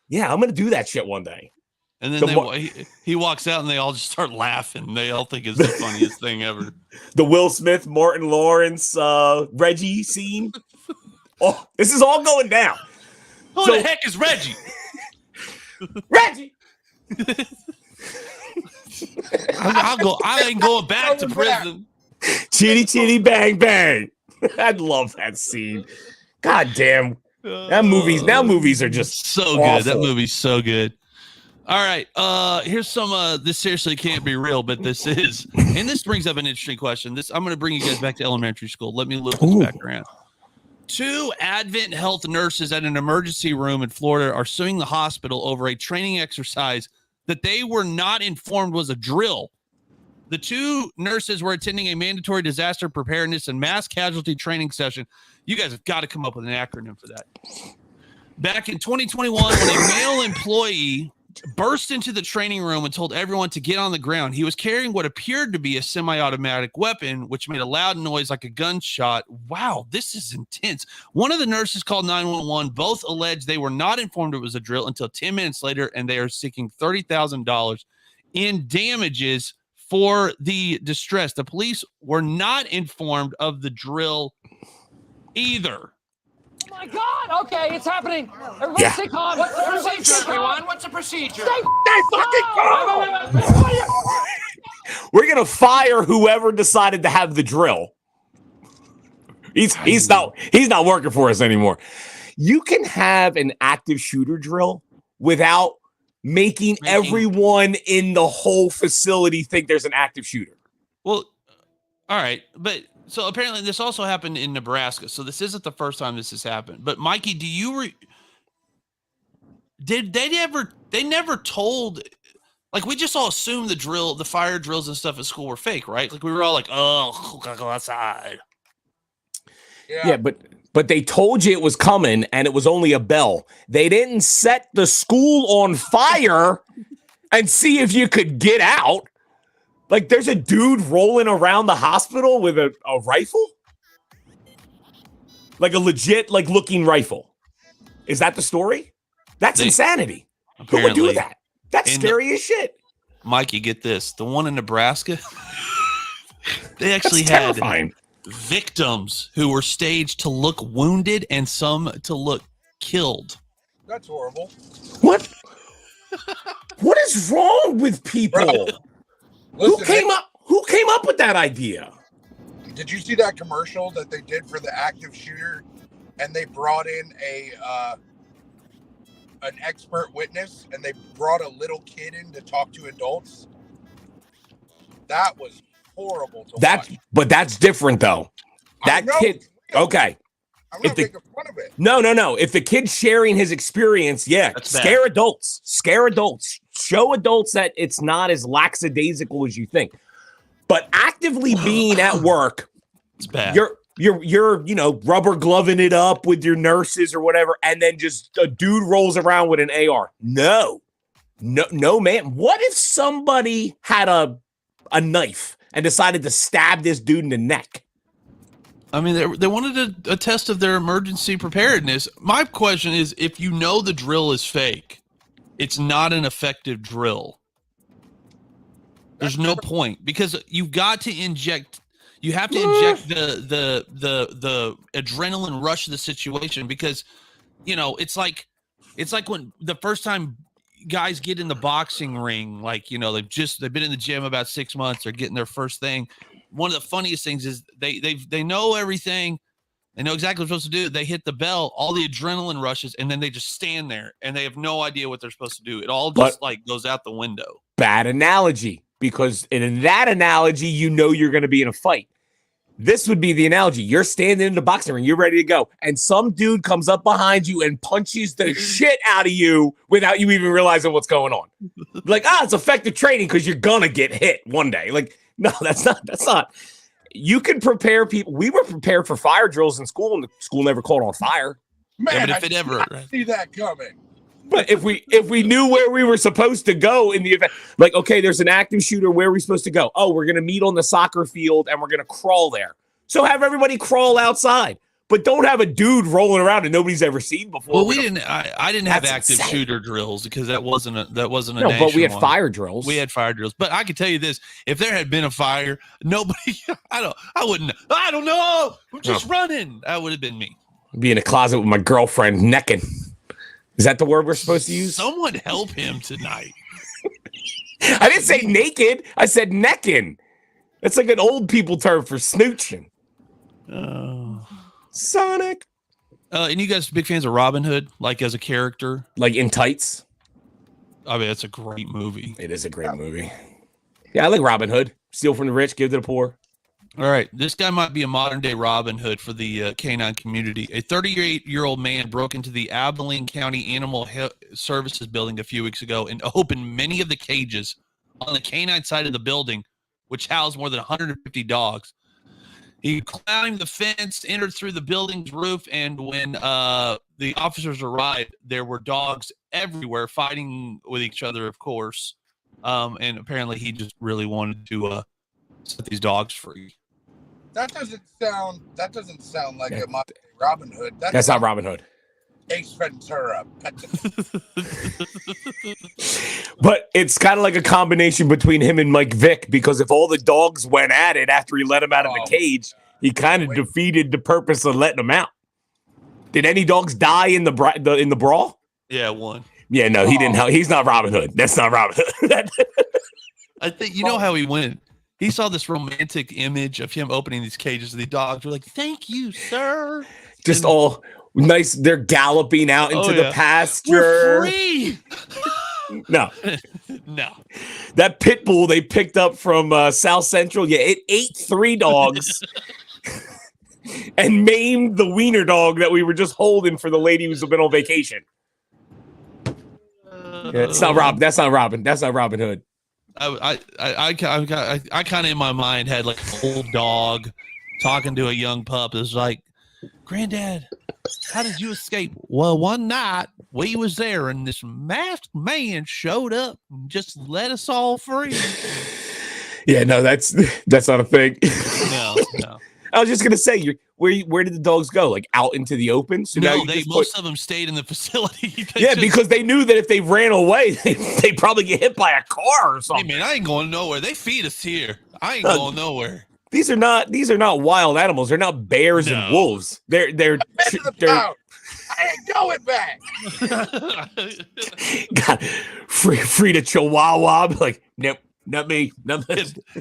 [SPEAKER 2] yeah, I'm going to do that shit one day.
[SPEAKER 1] And then he walks out and they all just start laughing. They all think it's the funniest thing ever.
[SPEAKER 2] The Will Smith, Martin Lawrence, Reggie scene. Oh, this is all going down.
[SPEAKER 1] Who the heck is Reggie?
[SPEAKER 2] Reggie!
[SPEAKER 1] I ain't going back to prison.
[SPEAKER 2] Chitty, chitty, bang, bang. I'd love that scene. God damn. Movies are just
[SPEAKER 1] so
[SPEAKER 2] awful.
[SPEAKER 1] Good. That movie's so good. All right. Here's some this seriously can't be real, but this is. And this brings up an interesting question. I'm going to bring you guys back to elementary school. Let me look this back around. 2 Advent Health nurses at an emergency room in Florida are suing the hospital over a training exercise that they were not informed was a drill. The 2 nurses were attending a mandatory disaster preparedness and mass casualty training session. You guys have got to come up with an acronym for that. Back in 2021, when a male employee burst into the training room and told everyone to get on the ground, he was carrying what appeared to be a semi-automatic weapon, which made a loud noise like a gunshot. Wow, this is intense. One of the nurses called 911. Both alleged they were not informed it was a drill until 10 minutes later, and they are seeking $30,000 in damages for the distress. The police were not informed of the drill either.
[SPEAKER 4] Oh my God! Okay, it's happening. Everybody stay calm. What's the procedure, everyone? What's the procedure? Stay
[SPEAKER 2] fucking calm! We're gonna fire whoever decided to have the drill. He's not working for us anymore. You can have an active shooter drill without making everyone in the whole facility think there's an active shooter.
[SPEAKER 1] Well, all right, but so apparently this also happened in Nebraska. So this isn't the first time this has happened. But Mikey, do you they never told, like, we just all assumed the fire drills and stuff at school were fake, right? Like we were all like, oh, gotta go outside.
[SPEAKER 2] Yeah, but they told you it was coming and it was only a bell. They didn't set the school on fire and see if you could get out. Like, there's a dude rolling around the hospital with a rifle? Like a legit, like, looking rifle. Is that the story? That's insanity. Who would do that? That's scary as shit.
[SPEAKER 1] Mikey, get this. The one in Nebraska, they actually had victims who were staged to look wounded and some to look killed.
[SPEAKER 3] That's horrible.
[SPEAKER 2] What? What is wrong with people?
[SPEAKER 3] Listen,
[SPEAKER 2] Who came up with that idea?
[SPEAKER 3] Did you see that commercial that they did for the active shooter, and they brought in an expert witness, and they brought a little kid in to talk to adults? That was horrible to
[SPEAKER 2] That's
[SPEAKER 3] watch.
[SPEAKER 2] but that's different though.
[SPEAKER 3] I
[SPEAKER 2] That
[SPEAKER 3] know,
[SPEAKER 2] kid.
[SPEAKER 3] it's real.
[SPEAKER 2] Okay.
[SPEAKER 3] I'm
[SPEAKER 2] if
[SPEAKER 3] not
[SPEAKER 2] the-
[SPEAKER 3] making fun of it.
[SPEAKER 2] No. If the kid's sharing his experience, yeah,
[SPEAKER 1] That's
[SPEAKER 2] scare
[SPEAKER 1] bad.
[SPEAKER 2] adults. Scare adults. Show adults that it's not as lackadaisical as you think. But actively being at work,
[SPEAKER 1] It's bad.
[SPEAKER 2] you're rubber gloving it up with your nurses or whatever, and then just a dude rolls around with an AR. No, man. What if somebody had a knife and decided to stab this dude in the neck?
[SPEAKER 1] I mean, they wanted a test of their emergency preparedness. My question is, if you know the drill is fake, it's not an effective drill. There's no point, because you've got to inject. You have to inject the adrenaline rush of the situation, because it's like when the first time guys get in the boxing ring, like they've been in the gym about 6 months, they're getting their first thing. One of the funniest things is they know everything, they know exactly what they're supposed to do. They hit the bell, all the adrenaline rushes, and then they just stand there and they have no idea what they're supposed to do. It all just goes out the window.
[SPEAKER 2] Bad analogy, because in that analogy, you're going to be in a fight. This would be the analogy. You're standing in the boxing ring, you're ready to go, and some dude comes up behind you and punches the shit out of you without you even realizing what's going on. Like, it's effective training because you're gonna get hit one day. Like, no, that's not. You can prepare people. We were prepared for fire drills in school, and the school never caught on fire.
[SPEAKER 3] Man,
[SPEAKER 1] but if it ever
[SPEAKER 3] see that coming.
[SPEAKER 2] But if we knew where we were supposed to go in the event, like, okay, there's an active shooter, where are we supposed to go? Oh, we're going to meet on the soccer field and we're going to crawl there. So have everybody crawl outside, but don't have a dude rolling around that nobody's ever seen before.
[SPEAKER 1] Well, we didn't. I didn't have
[SPEAKER 2] That's
[SPEAKER 1] active
[SPEAKER 2] insane.
[SPEAKER 1] shooter drills, because that wasn't a
[SPEAKER 2] No, but we had
[SPEAKER 1] national one.
[SPEAKER 2] fire drills.
[SPEAKER 1] We had fire drills, but I can tell you this: if there had been a fire, nobody. I don't know. I'm just running. That would have been me.
[SPEAKER 2] Be in a closet with my girlfriend necking. Is that the word we're supposed to use?
[SPEAKER 1] Someone help him tonight.
[SPEAKER 2] I didn't say naked. I said necking. That's like an old people term for snooching. Sonic.
[SPEAKER 1] And you guys big fans of Robin Hood, like as a character?
[SPEAKER 2] Like in tights?
[SPEAKER 1] I mean, that's a great movie.
[SPEAKER 2] It is a great movie. Yeah, I like Robin Hood. Steal from the rich, give to the poor.
[SPEAKER 1] All right, this guy might be a modern-day Robin Hood for the canine community. A 38-year-old man broke into the Abilene County Animal Services building a few weeks ago and opened many of the cages on the canine side of the building, which housed more than 150 dogs. He climbed the fence, entered through the building's roof, and when the officers arrived, there were dogs everywhere fighting with each other, of course. And apparently he just really wanted to set these dogs free.
[SPEAKER 3] That doesn't sound like a modern Robin Hood.
[SPEAKER 2] That's not Robin Hood.
[SPEAKER 3] Ace Ventura.
[SPEAKER 2] But it's kind of like a combination between him and Mike Vick, because if all the dogs went at it after he let him out of the cage, he kind of defeated the purpose of letting them out. Did any dogs die in the brawl?
[SPEAKER 1] Yeah, one.
[SPEAKER 2] Yeah, no, he didn't. He's not Robin Hood. That's not Robin Hood.
[SPEAKER 1] I think you know how he went. He saw this romantic image of him opening these cages to the dogs. We're like, "Thank you, sir."
[SPEAKER 2] Just all nice. They're galloping out into the pasture.
[SPEAKER 1] We're free.
[SPEAKER 2] No.
[SPEAKER 1] No.
[SPEAKER 2] That pit bull they picked up from South Central, it ate 3 dogs and maimed the wiener dog that we were just holding for the lady who's been on vacation. That's not Robin. That's not Robin Hood.
[SPEAKER 1] I kind of in my mind had like an old dog talking to a young pup. It's like, "Granddad, how did you escape?" "Well, one night we was there and this masked man showed up and just let us all free."
[SPEAKER 2] Yeah, no, that's not a thing.
[SPEAKER 1] No.
[SPEAKER 2] I was just gonna say, where did the dogs go? Like out into the open? So
[SPEAKER 1] no, most of them stayed in the facility.
[SPEAKER 2] Because they knew that if they ran away, they probably get hit by a car or something.
[SPEAKER 1] Hey man, I ain't going nowhere. They feed us here. I ain't going nowhere.
[SPEAKER 2] These are not wild animals. They're not bears and wolves. They're
[SPEAKER 3] I ain't going back.
[SPEAKER 2] God, free to Chihuahua. Like, nope. Not me.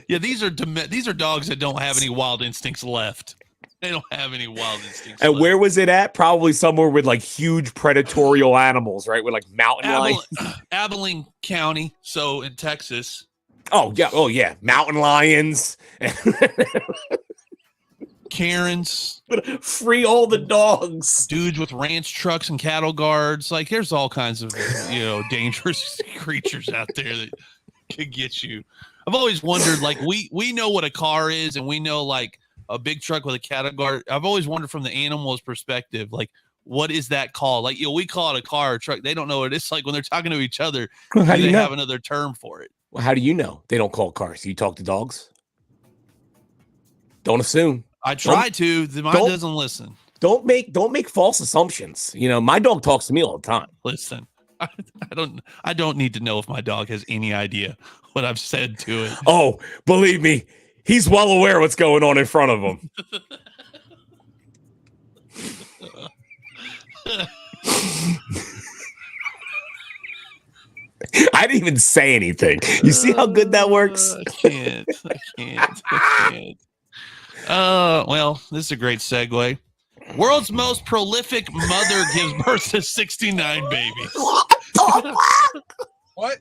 [SPEAKER 1] Yeah, these are dogs that don't have any wild instincts left. They don't have any wild instincts.
[SPEAKER 2] And
[SPEAKER 1] left.
[SPEAKER 2] where was it at? Probably somewhere with like huge predatorial animals, right? With like mountain lions.
[SPEAKER 1] Abilene County, so in Texas.
[SPEAKER 2] Oh yeah, mountain lions.
[SPEAKER 1] Karens,
[SPEAKER 2] Free all the dogs.
[SPEAKER 1] dudes with ranch trucks and cattle guards. Like, there's all kinds of dangerous creatures out there that could get you. I've always wondered, like, we know what a car is, and we know like a big truck with a cattle guard. I've always wondered from the animal's perspective, like, what is that called? Like, we call it a car or a truck. They don't know what it's like when they're talking to each other.
[SPEAKER 2] Well, how do you know?
[SPEAKER 1] Have another term for it?
[SPEAKER 2] Well, how do you know they don't call cars? You talk to dogs. Don't assume.
[SPEAKER 1] I try to. Mine doesn't listen.
[SPEAKER 2] Don't make false assumptions. My dog talks to me all the time.
[SPEAKER 1] Listen, I don't need to know if my dog has any idea what I've said to it.
[SPEAKER 2] Oh, believe me, he's well aware what's going on in front of him. I didn't even say anything. You see how good that works?
[SPEAKER 1] I can't. Well, this is a great segue. World's most prolific mother gives birth to 69 babies.
[SPEAKER 3] What?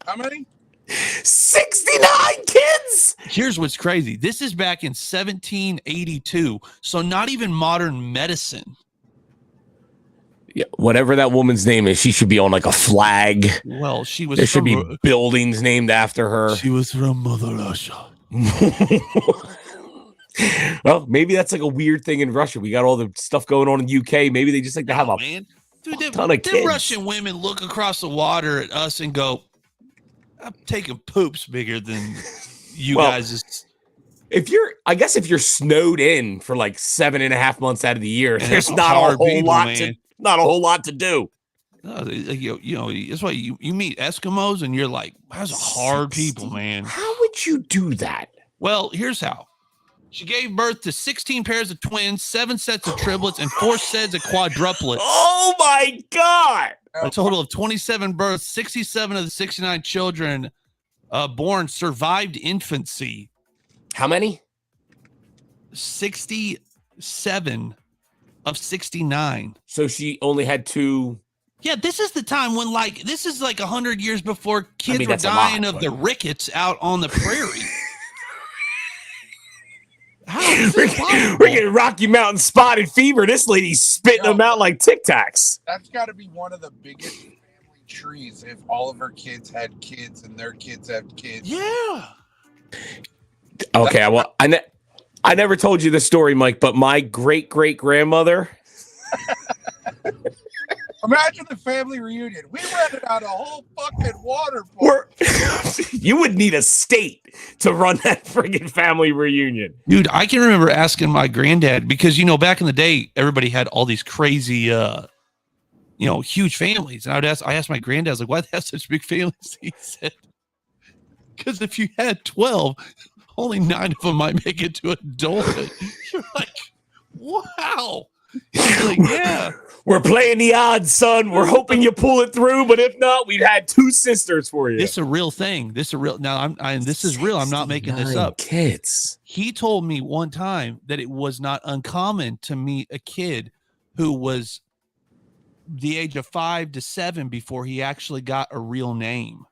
[SPEAKER 3] How many?
[SPEAKER 2] 69 kids.
[SPEAKER 1] Here's what's crazy. This is back in 1782. So not even modern medicine.
[SPEAKER 2] Yeah, whatever that woman's name is, she should be on like a flag.
[SPEAKER 1] Well, she was.
[SPEAKER 2] There should be buildings named after her.
[SPEAKER 1] She was from Mother Russia.
[SPEAKER 2] Well, maybe that's like a weird thing in Russia. We got all the stuff going on in the UK. Maybe they just like to have a ton of kids.
[SPEAKER 1] Russian women look across the water at us and go, "I'm taking poops bigger than you guys."
[SPEAKER 2] If you're snowed in for like 7.5 months out of the year,
[SPEAKER 1] and
[SPEAKER 2] there's not a whole lot to do.
[SPEAKER 1] No, that's why you meet Eskimos and you're like, "That's hard people, man."
[SPEAKER 2] How would you do that?
[SPEAKER 1] Well, here's how. She gave birth to 16 pairs of twins, 7 sets of triplets, and 4 sets of quadruplets.
[SPEAKER 2] Oh my God!
[SPEAKER 1] A total of 27 births. 67 of the 69 children born survived infancy.
[SPEAKER 2] How many?
[SPEAKER 1] 67 of 69.
[SPEAKER 2] So she only had 2.
[SPEAKER 1] Yeah, this is the time when, this is like 100 years before kids were dying of the rickets out on the prairie.
[SPEAKER 2] We're getting Rocky Mountain spotted fever. This lady's spitting them out like Tic Tacs.
[SPEAKER 3] That's got to be one of the biggest family trees if all of her kids had kids and their kids had kids.
[SPEAKER 1] Yeah.
[SPEAKER 2] Okay, well, I never told you the story, Mike, but my great-great-grandmother.
[SPEAKER 3] Imagine the family reunion. We rented out a whole fucking water park.
[SPEAKER 2] You would need a state to run that friggin' family reunion.
[SPEAKER 1] Dude, I can remember asking my granddad because, back in the day, everybody had all these crazy, huge families. And I asked my granddad, I was like, why do they have such big families? He said, because if you had 12, only 9 of them might make it to adulthood. You're like, wow. He's like, yeah.
[SPEAKER 2] We're playing the odds, son. We're hoping you pull it through, but if not, we've had 2 sisters for you.
[SPEAKER 1] This is a real thing. This is real. Now, this is real. I'm not making this up.
[SPEAKER 2] Kids.
[SPEAKER 1] He told me one time that it was not uncommon to meet a kid who was the age of 5 to 7 before he actually got a real name.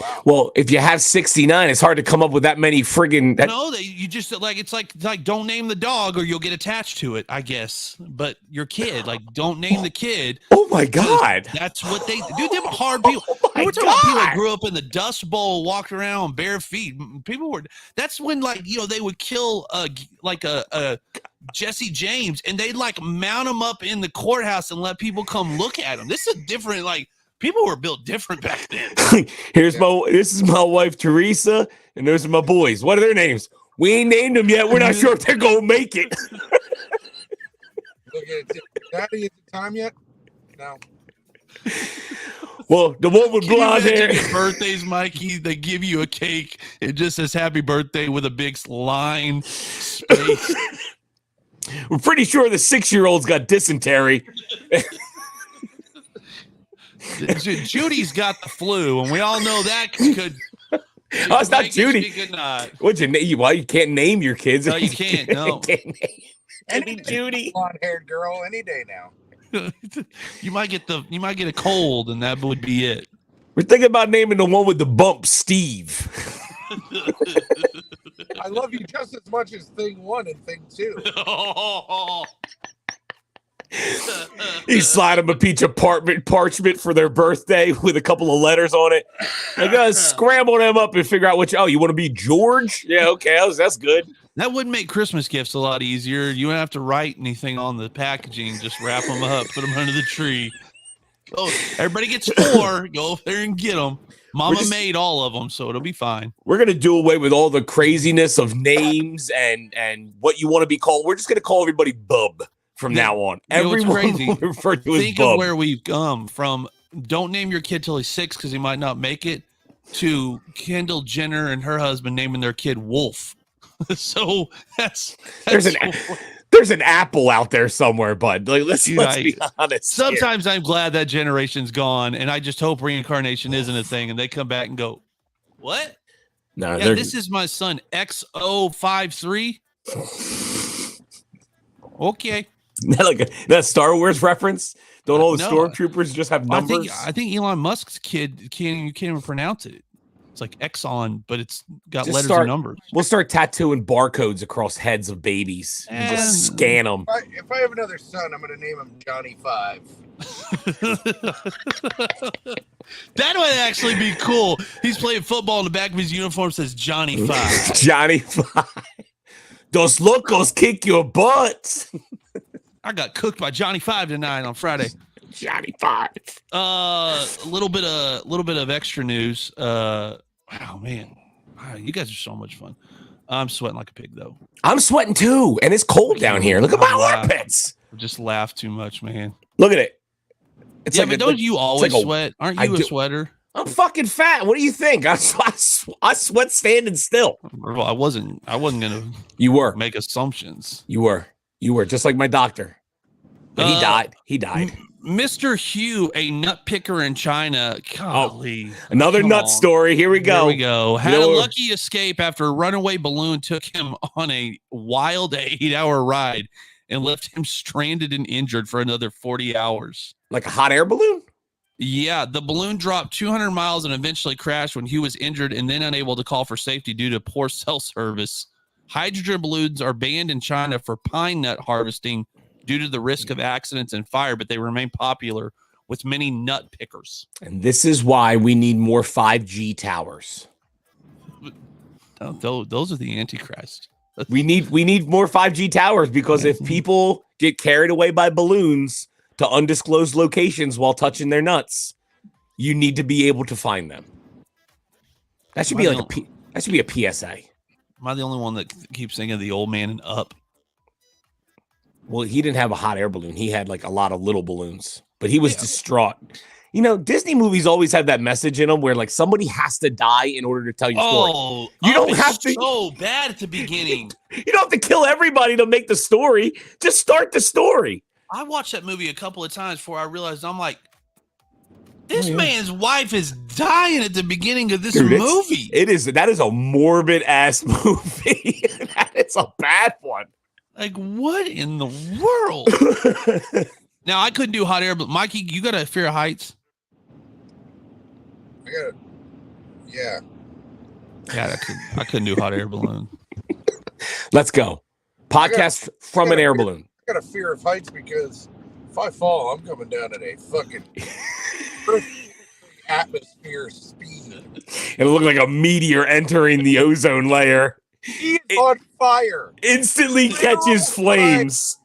[SPEAKER 3] Wow.
[SPEAKER 2] Well, if you have 69, it's hard to come up with that many friggin'.
[SPEAKER 1] No, you just it's like don't name the dog or you'll get attached to it, I guess. But your kid, don't name the kid.
[SPEAKER 2] Oh my God,
[SPEAKER 1] that's what they do. They were hard people. We're talking about people that grew up in the Dust Bowl, walked around on bare feet. People were. That's when they would kill a Jesse James and they'd mount him up in the courthouse and let people come look at him. This is different. People were built different back then.
[SPEAKER 2] This is my wife, Teresa, and those are my boys. What are their names? We ain't named them yet. We're not sure if they're going to make it.
[SPEAKER 3] Look at it. Daddy, is it time yet? No.
[SPEAKER 2] Well, the one with blonde hair.
[SPEAKER 1] Birthdays, Mikey, they give you a cake. It just says happy birthday with a big line space.
[SPEAKER 2] We're pretty sure the 6-year-old's got dysentery.
[SPEAKER 1] Judy's got the flu, and we all know that could.
[SPEAKER 2] Oh, it's not Judy. What's your name? Well, you can't name your kids.
[SPEAKER 1] No, you can't. No.
[SPEAKER 3] Any Judy, blonde-haired girl, any day now.
[SPEAKER 1] You might get a cold, and that would be it.
[SPEAKER 2] We're thinking about naming the one with the bump Steve.
[SPEAKER 3] I love you just as much as Thing 1 and Thing 2.
[SPEAKER 2] He slide him a piece of parchment for their birthday with a couple of letters on it. I gotta scramble them up and figure out which. Oh, you want to be George? Yeah, okay, that's good.
[SPEAKER 1] That would make Christmas gifts a lot easier. You wouldn't have to write anything on the packaging. Just wrap them up, put them under the tree. Oh, everybody gets 4. Go over there and get them. Mama made all of them, so it'll be fine.
[SPEAKER 2] We're gonna do away with all the craziness of names and what you want to be called. We're just gonna call everybody Bub from now on. Everyone
[SPEAKER 1] crazy.
[SPEAKER 2] refer to
[SPEAKER 1] Think
[SPEAKER 2] as Bub.
[SPEAKER 1] of where we've come from. Don't name your kid till he's 6 because he might not make it. To Kendall Jenner and her husband naming their kid Wolf. So there's
[SPEAKER 2] an apple out there somewhere, bud. Like let's be honest.
[SPEAKER 1] Sometimes I'm glad that generation's gone, and I just hope reincarnation isn't a thing, and they come back and go, "What?
[SPEAKER 2] No,
[SPEAKER 1] yeah, this is my son XO53." Okay,
[SPEAKER 2] that Star Wars reference. Don't all the stormtroopers just have numbers?
[SPEAKER 1] I think Elon Musk's kid can't even pronounce it. It's like Exxon, but it's got letters and numbers.
[SPEAKER 2] We'll start tattooing barcodes across heads of babies and just scan them.
[SPEAKER 3] If I have another son, I'm going to name him Johnny 5.
[SPEAKER 1] That would actually be cool. He's playing football, and the back of his uniform says Johnny 5.
[SPEAKER 2] Johnny 5. Dos locos kick your butt.
[SPEAKER 1] I got cooked by Johnny 5 tonight on Friday.
[SPEAKER 2] Johnny 5.
[SPEAKER 1] A little bit of extra news. Wow, man, wow, you guys are so much fun. I'm sweating like a pig though.
[SPEAKER 2] I'm sweating too, and it's cold down here. Look at my armpits.
[SPEAKER 1] Just laugh too much, man.
[SPEAKER 2] Look at it.
[SPEAKER 1] It's but don't you always sweat? Aren't you a sweater?
[SPEAKER 2] I'm fucking fat. What do you think? I sweat standing still.
[SPEAKER 1] Well, I wasn't gonna.
[SPEAKER 2] You were
[SPEAKER 1] make assumptions.
[SPEAKER 2] You were just like my doctor. But he died.
[SPEAKER 1] Mr. Hugh, a nut picker in China. Golly.
[SPEAKER 2] Another nut story. Here we go.
[SPEAKER 1] Had a lucky escape after a runaway balloon took him on a wild 8-hour ride and left him stranded and injured for another 40 hours.
[SPEAKER 2] Like a hot air balloon?
[SPEAKER 1] Yeah, the balloon dropped 200 miles and eventually crashed when Hugh was injured and then unable to call for safety due to poor cell service. Hydrogen balloons are banned in China for pine nut harvesting due to the risk of accidents and fire, but they remain popular with many nut pickers.
[SPEAKER 2] And this is why we need more 5G towers.
[SPEAKER 1] Those are the Antichrist.
[SPEAKER 2] We need more 5G towers because if people get carried away by balloons to undisclosed locations while touching their nuts, you need to be able to find them. That should be a PSA.
[SPEAKER 1] Am I the only one that keeps thinking of the old man in Up?
[SPEAKER 2] Well, he didn't have a hot air balloon. He had like a lot of little balloons, but he was distraught. You know, Disney movies always have that message in them where like somebody has to die in order to tell your story. You don't have to.
[SPEAKER 1] So bad at the beginning.
[SPEAKER 2] You don't have to kill everybody to make the story. Just start the story.
[SPEAKER 1] I watched that movie a couple of times before I realized I'm like, this man's wife is dying at the beginning of this movie.
[SPEAKER 2] That is a morbid ass movie. That is a bad one.
[SPEAKER 1] Like, what in the world? Now, I couldn't do hot air, but Mikey, you got a fear of heights?
[SPEAKER 3] Yeah,
[SPEAKER 1] I couldn't do hot air balloon.
[SPEAKER 2] Let's go. Podcast from an air balloon.
[SPEAKER 3] I got a fear of heights because if I fall, I'm coming down at a fucking atmosphere speed.
[SPEAKER 2] It'll look like a meteor entering the ozone layer.
[SPEAKER 3] He's on fire.
[SPEAKER 2] Instantly catches flames.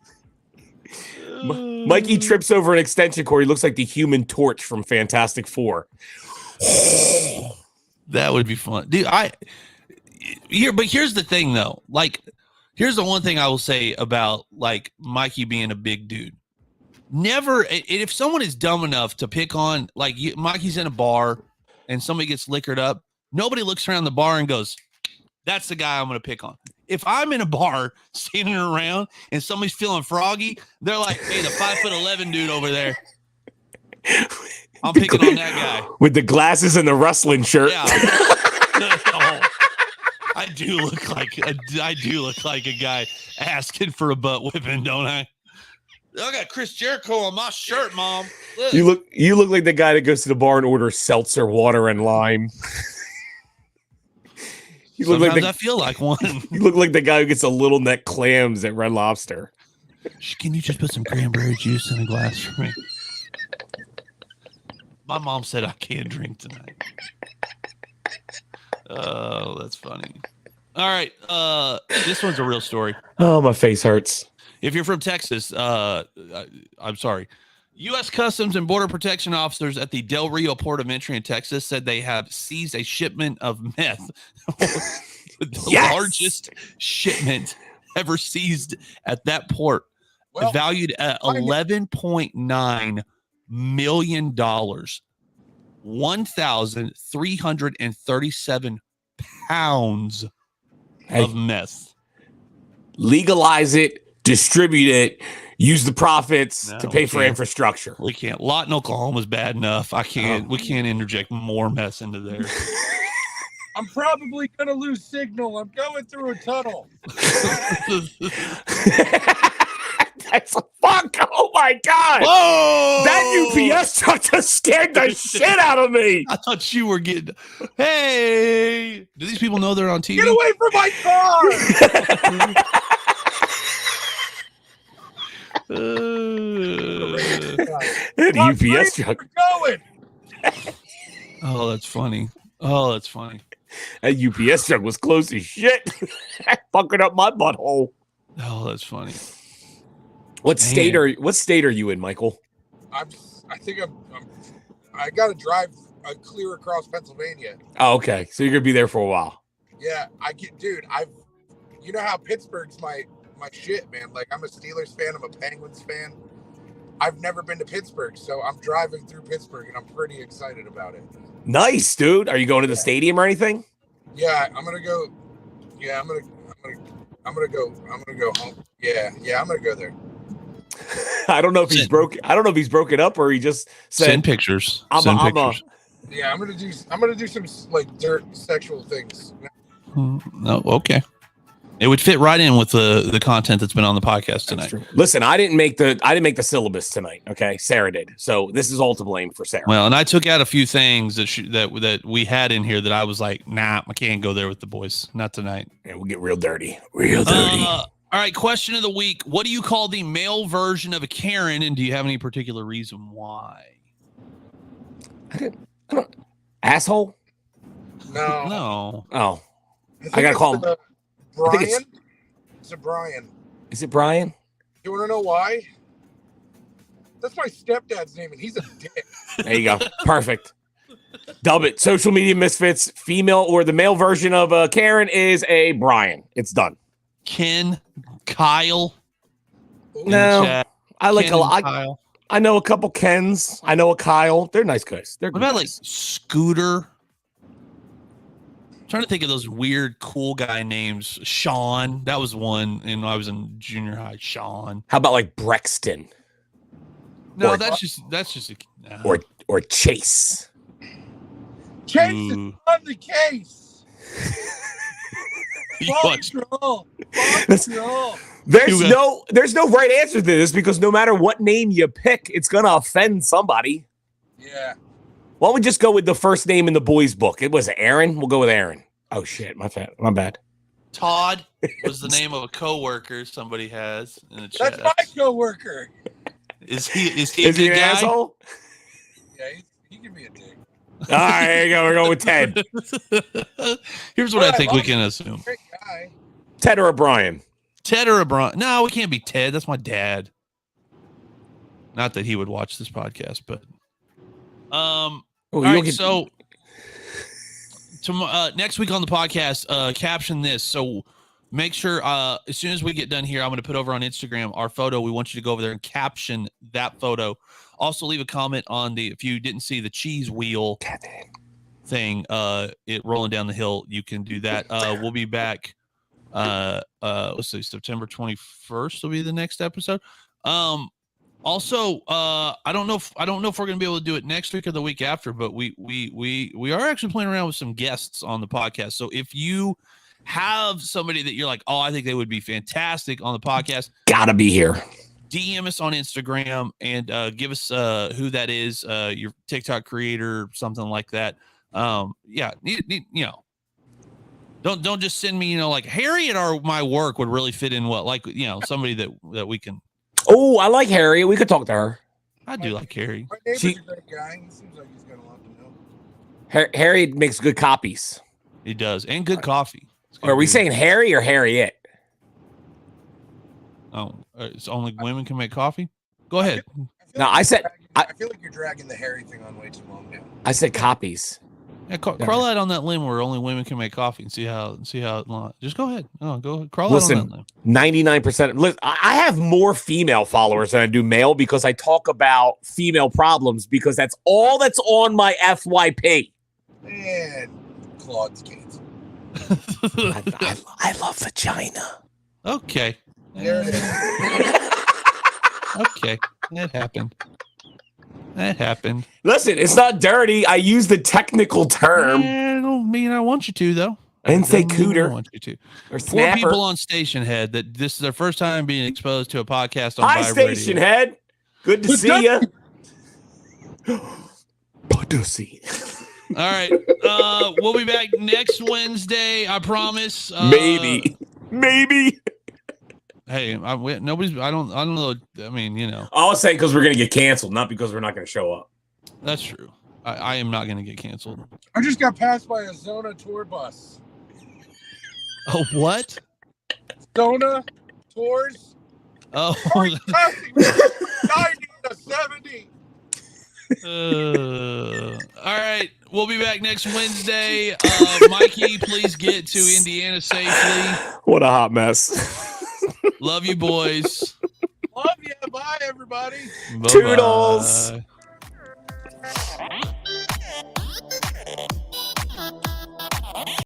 [SPEAKER 2] Mikey trips over an extension cord. He looks like the Human Torch from Fantastic Four.
[SPEAKER 1] That would be fun, dude. But here's the thing, though. Like, here's the one thing I will say about like Mikey being a big dude. Never, if someone is dumb enough to pick on, like Mikey's in a bar and somebody gets liquored up, nobody looks around the bar and goes, "That's the guy I'm going to pick on." If I'm in a bar standing around and somebody's feeling froggy, they're like, "Hey, the 5'11" dude over there, I'm picking on that guy
[SPEAKER 2] with the glasses and the wrestling shirt."
[SPEAKER 1] Yeah. I do look like a guy asking for a butt whipping, don't I? I got Chris Jericho on my shirt, Mom. Look.
[SPEAKER 2] You look like the guy that goes to the bar and orders seltzer, water, and lime. You look
[SPEAKER 1] Sometimes
[SPEAKER 2] like
[SPEAKER 1] I feel like one.
[SPEAKER 2] You look like the guy who gets a little neck clams at Red Lobster.
[SPEAKER 1] Can you just put some cranberry juice in a glass for me? My mom said I can't drink tonight. Oh, that's funny. All right. This one's a real story.
[SPEAKER 2] Oh, my face hurts.
[SPEAKER 1] If you're from Texas, I'm sorry. U.S. Customs and Border Protection officers at the Del Rio Port of Entry in Texas said they have seized a shipment of meth. The largest shipment ever seized at that port, valued at $11.9 million, 1,337 pounds of meth.
[SPEAKER 2] Legalize it, distribute it, use the profits to pay for infrastructure.
[SPEAKER 1] We can't. Lawton, Oklahoma is bad enough. We can't interject more mess into there.
[SPEAKER 3] I'm probably going to lose signal. I'm going through a tunnel.
[SPEAKER 2] That's a fuck. Oh my God.
[SPEAKER 1] Whoa!
[SPEAKER 2] That UPS truck just scared the shit out of me.
[SPEAKER 1] I thought you were getting. Hey, do these people know they're on TV?
[SPEAKER 3] Get away from my car.
[SPEAKER 2] That UPS truck.
[SPEAKER 3] Going.
[SPEAKER 1] Oh, that's funny. Oh, that's funny.
[SPEAKER 2] That UPS truck was close as shit. Fucking up my butthole.
[SPEAKER 1] Oh, that's funny.
[SPEAKER 2] What state are you in, Michael?
[SPEAKER 3] I got to drive clear across Pennsylvania.
[SPEAKER 2] Oh, okay. So you're gonna be there for a while.
[SPEAKER 3] Yeah, you know how Pittsburgh's my shit, man. Like, I'm a Steelers fan, I'm a Penguins fan. I've never been to Pittsburgh, so I'm driving through Pittsburgh and I'm pretty excited about it.
[SPEAKER 2] Nice, dude. Are you going to the stadium or anything?
[SPEAKER 3] Yeah, I'm gonna go. Yeah, I'm gonna go home. Yeah, I'm gonna go there.
[SPEAKER 2] I don't know if he's broken up or he just said
[SPEAKER 1] send pictures. Send pictures.
[SPEAKER 3] Yeah, I'm gonna do some like dirt sexual things.
[SPEAKER 1] No, okay. It would fit right in with the content that's been on the podcast tonight.
[SPEAKER 2] Listen, I didn't make the syllabus tonight. Okay, Sarah did. So this is all to blame for Sarah.
[SPEAKER 1] Well, and I took out a few things that we had in here that I was like, nah, I can't go there with the boys. Not tonight.
[SPEAKER 2] Yeah, we'll get real dirty. Real dirty.
[SPEAKER 1] All right, question of the week. What do you call the male version of a Karen, and do you have any particular reason why?
[SPEAKER 2] I don't. Asshole?
[SPEAKER 1] No.
[SPEAKER 2] Oh. I gotta call him.
[SPEAKER 3] Brian? It's a Brian.
[SPEAKER 2] Is it Brian?
[SPEAKER 3] You want to know why? That's my stepdad's name, and he's a dick.
[SPEAKER 2] There you go. Perfect. Dub it. Social media misfits. Female or the male version of Karen is a Brian. It's done.
[SPEAKER 1] Ken, Kyle.
[SPEAKER 2] No, I like
[SPEAKER 1] Ken
[SPEAKER 2] a lot.
[SPEAKER 1] Kyle.
[SPEAKER 2] I know a couple Kens. I know a Kyle. They're nice guys. They're
[SPEAKER 1] what about like Scooter? I'm trying to think of those weird cool guy names. Sean, that was one. And I was in junior high. Sean.
[SPEAKER 2] How about like Brexton?
[SPEAKER 1] No, that's just
[SPEAKER 2] or Chase.
[SPEAKER 3] Chase is on the case.
[SPEAKER 2] There's no right answer to this because no matter what name you pick, it's gonna offend somebody.
[SPEAKER 3] Yeah.
[SPEAKER 2] Why don't we just go with the first name in the boys' book? It was Aaron. We'll go with Aaron. Oh shit, my bad.
[SPEAKER 1] Todd was the name of a coworker somebody has in the chat.
[SPEAKER 3] That's my coworker.
[SPEAKER 1] Is he a good
[SPEAKER 2] an
[SPEAKER 1] guy?
[SPEAKER 2] asshole?
[SPEAKER 3] Yeah, he can be a dick.
[SPEAKER 2] All right, there you go. We're going with Ted.
[SPEAKER 1] Here's what I think we can assume.
[SPEAKER 3] Great guy.
[SPEAKER 2] Ted or a Brian?
[SPEAKER 1] Ted or a Brian? No, it can't be Ted. That's my dad. Not that he would watch this podcast, but all right. So next week on the podcast, caption this. So make sure as soon as we get done here, I'm going to put over on Instagram our photo. We want you to go over there and caption that photo. Also, leave a comment on if you didn't see the cheese wheel thing, it rolling down the hill. You can do that. We'll be back. Let's see, September 21st will be the next episode. Also, I don't know if we're going to be able to do it next week or the week after, but we are actually playing around with some guests on the podcast. So if you have somebody that you're like, oh, I think they would be fantastic on the podcast,
[SPEAKER 2] gotta be here.
[SPEAKER 1] DM us on Instagram and give us who that is, your TikTok creator, something like that. Yeah, don't just send me, like Harry at my work would really fit in somebody that we can.
[SPEAKER 2] Oh, I like Harriet. We could talk to her.
[SPEAKER 1] I do like Harry.
[SPEAKER 3] My neighbor's a great guy. He seems like he's got a lot to know.
[SPEAKER 2] Harriet makes good copies.
[SPEAKER 1] He does, and good coffee.
[SPEAKER 2] Are we saying Harry or Harriet?
[SPEAKER 1] Oh, it's only women can make coffee? Go ahead.
[SPEAKER 2] I feel
[SPEAKER 3] like you're dragging the Harry thing on way too long now.
[SPEAKER 2] I said copies.
[SPEAKER 1] Yeah, crawl out on that limb where only women can make coffee and see how just go ahead. Crawl out on that limb.
[SPEAKER 2] 99%. I have more female followers than I do male because I talk about female problems because that's all that's on my FYP.
[SPEAKER 3] And Claude's kids.
[SPEAKER 2] I love vagina.
[SPEAKER 1] Okay.
[SPEAKER 3] There it is.
[SPEAKER 1] Okay. That happened.
[SPEAKER 2] Listen, it's not dirty. I use the technical term.
[SPEAKER 1] I don't mean I want you to, though.
[SPEAKER 2] I didn't say cooter.
[SPEAKER 1] I want you to.
[SPEAKER 2] Or
[SPEAKER 1] 4
[SPEAKER 2] snapper.
[SPEAKER 1] people on Station Head that this is their first time being exposed to a podcast on
[SPEAKER 2] Hi,
[SPEAKER 1] Vibe
[SPEAKER 2] Station
[SPEAKER 1] Radio.
[SPEAKER 2] Head. Good to see you. Pussy.
[SPEAKER 1] All right. We'll be back next Wednesday. I promise.
[SPEAKER 2] Maybe.
[SPEAKER 1] Hey, I don't know. I mean,
[SPEAKER 2] I was saying because we're going to get canceled, not because we're not going to show up.
[SPEAKER 1] That's true. I am not going to get canceled.
[SPEAKER 3] I just got passed by a Zona tour bus.
[SPEAKER 1] Oh, what?
[SPEAKER 3] Zona tours?
[SPEAKER 1] Oh.
[SPEAKER 3] 90 to 70.
[SPEAKER 1] All right. We'll be back next Wednesday. Mikey, please get to Indiana safely.
[SPEAKER 2] What a hot mess.
[SPEAKER 1] Love you, boys.
[SPEAKER 3] Love you. Bye, everybody.
[SPEAKER 1] Bye-bye.
[SPEAKER 2] Toodles.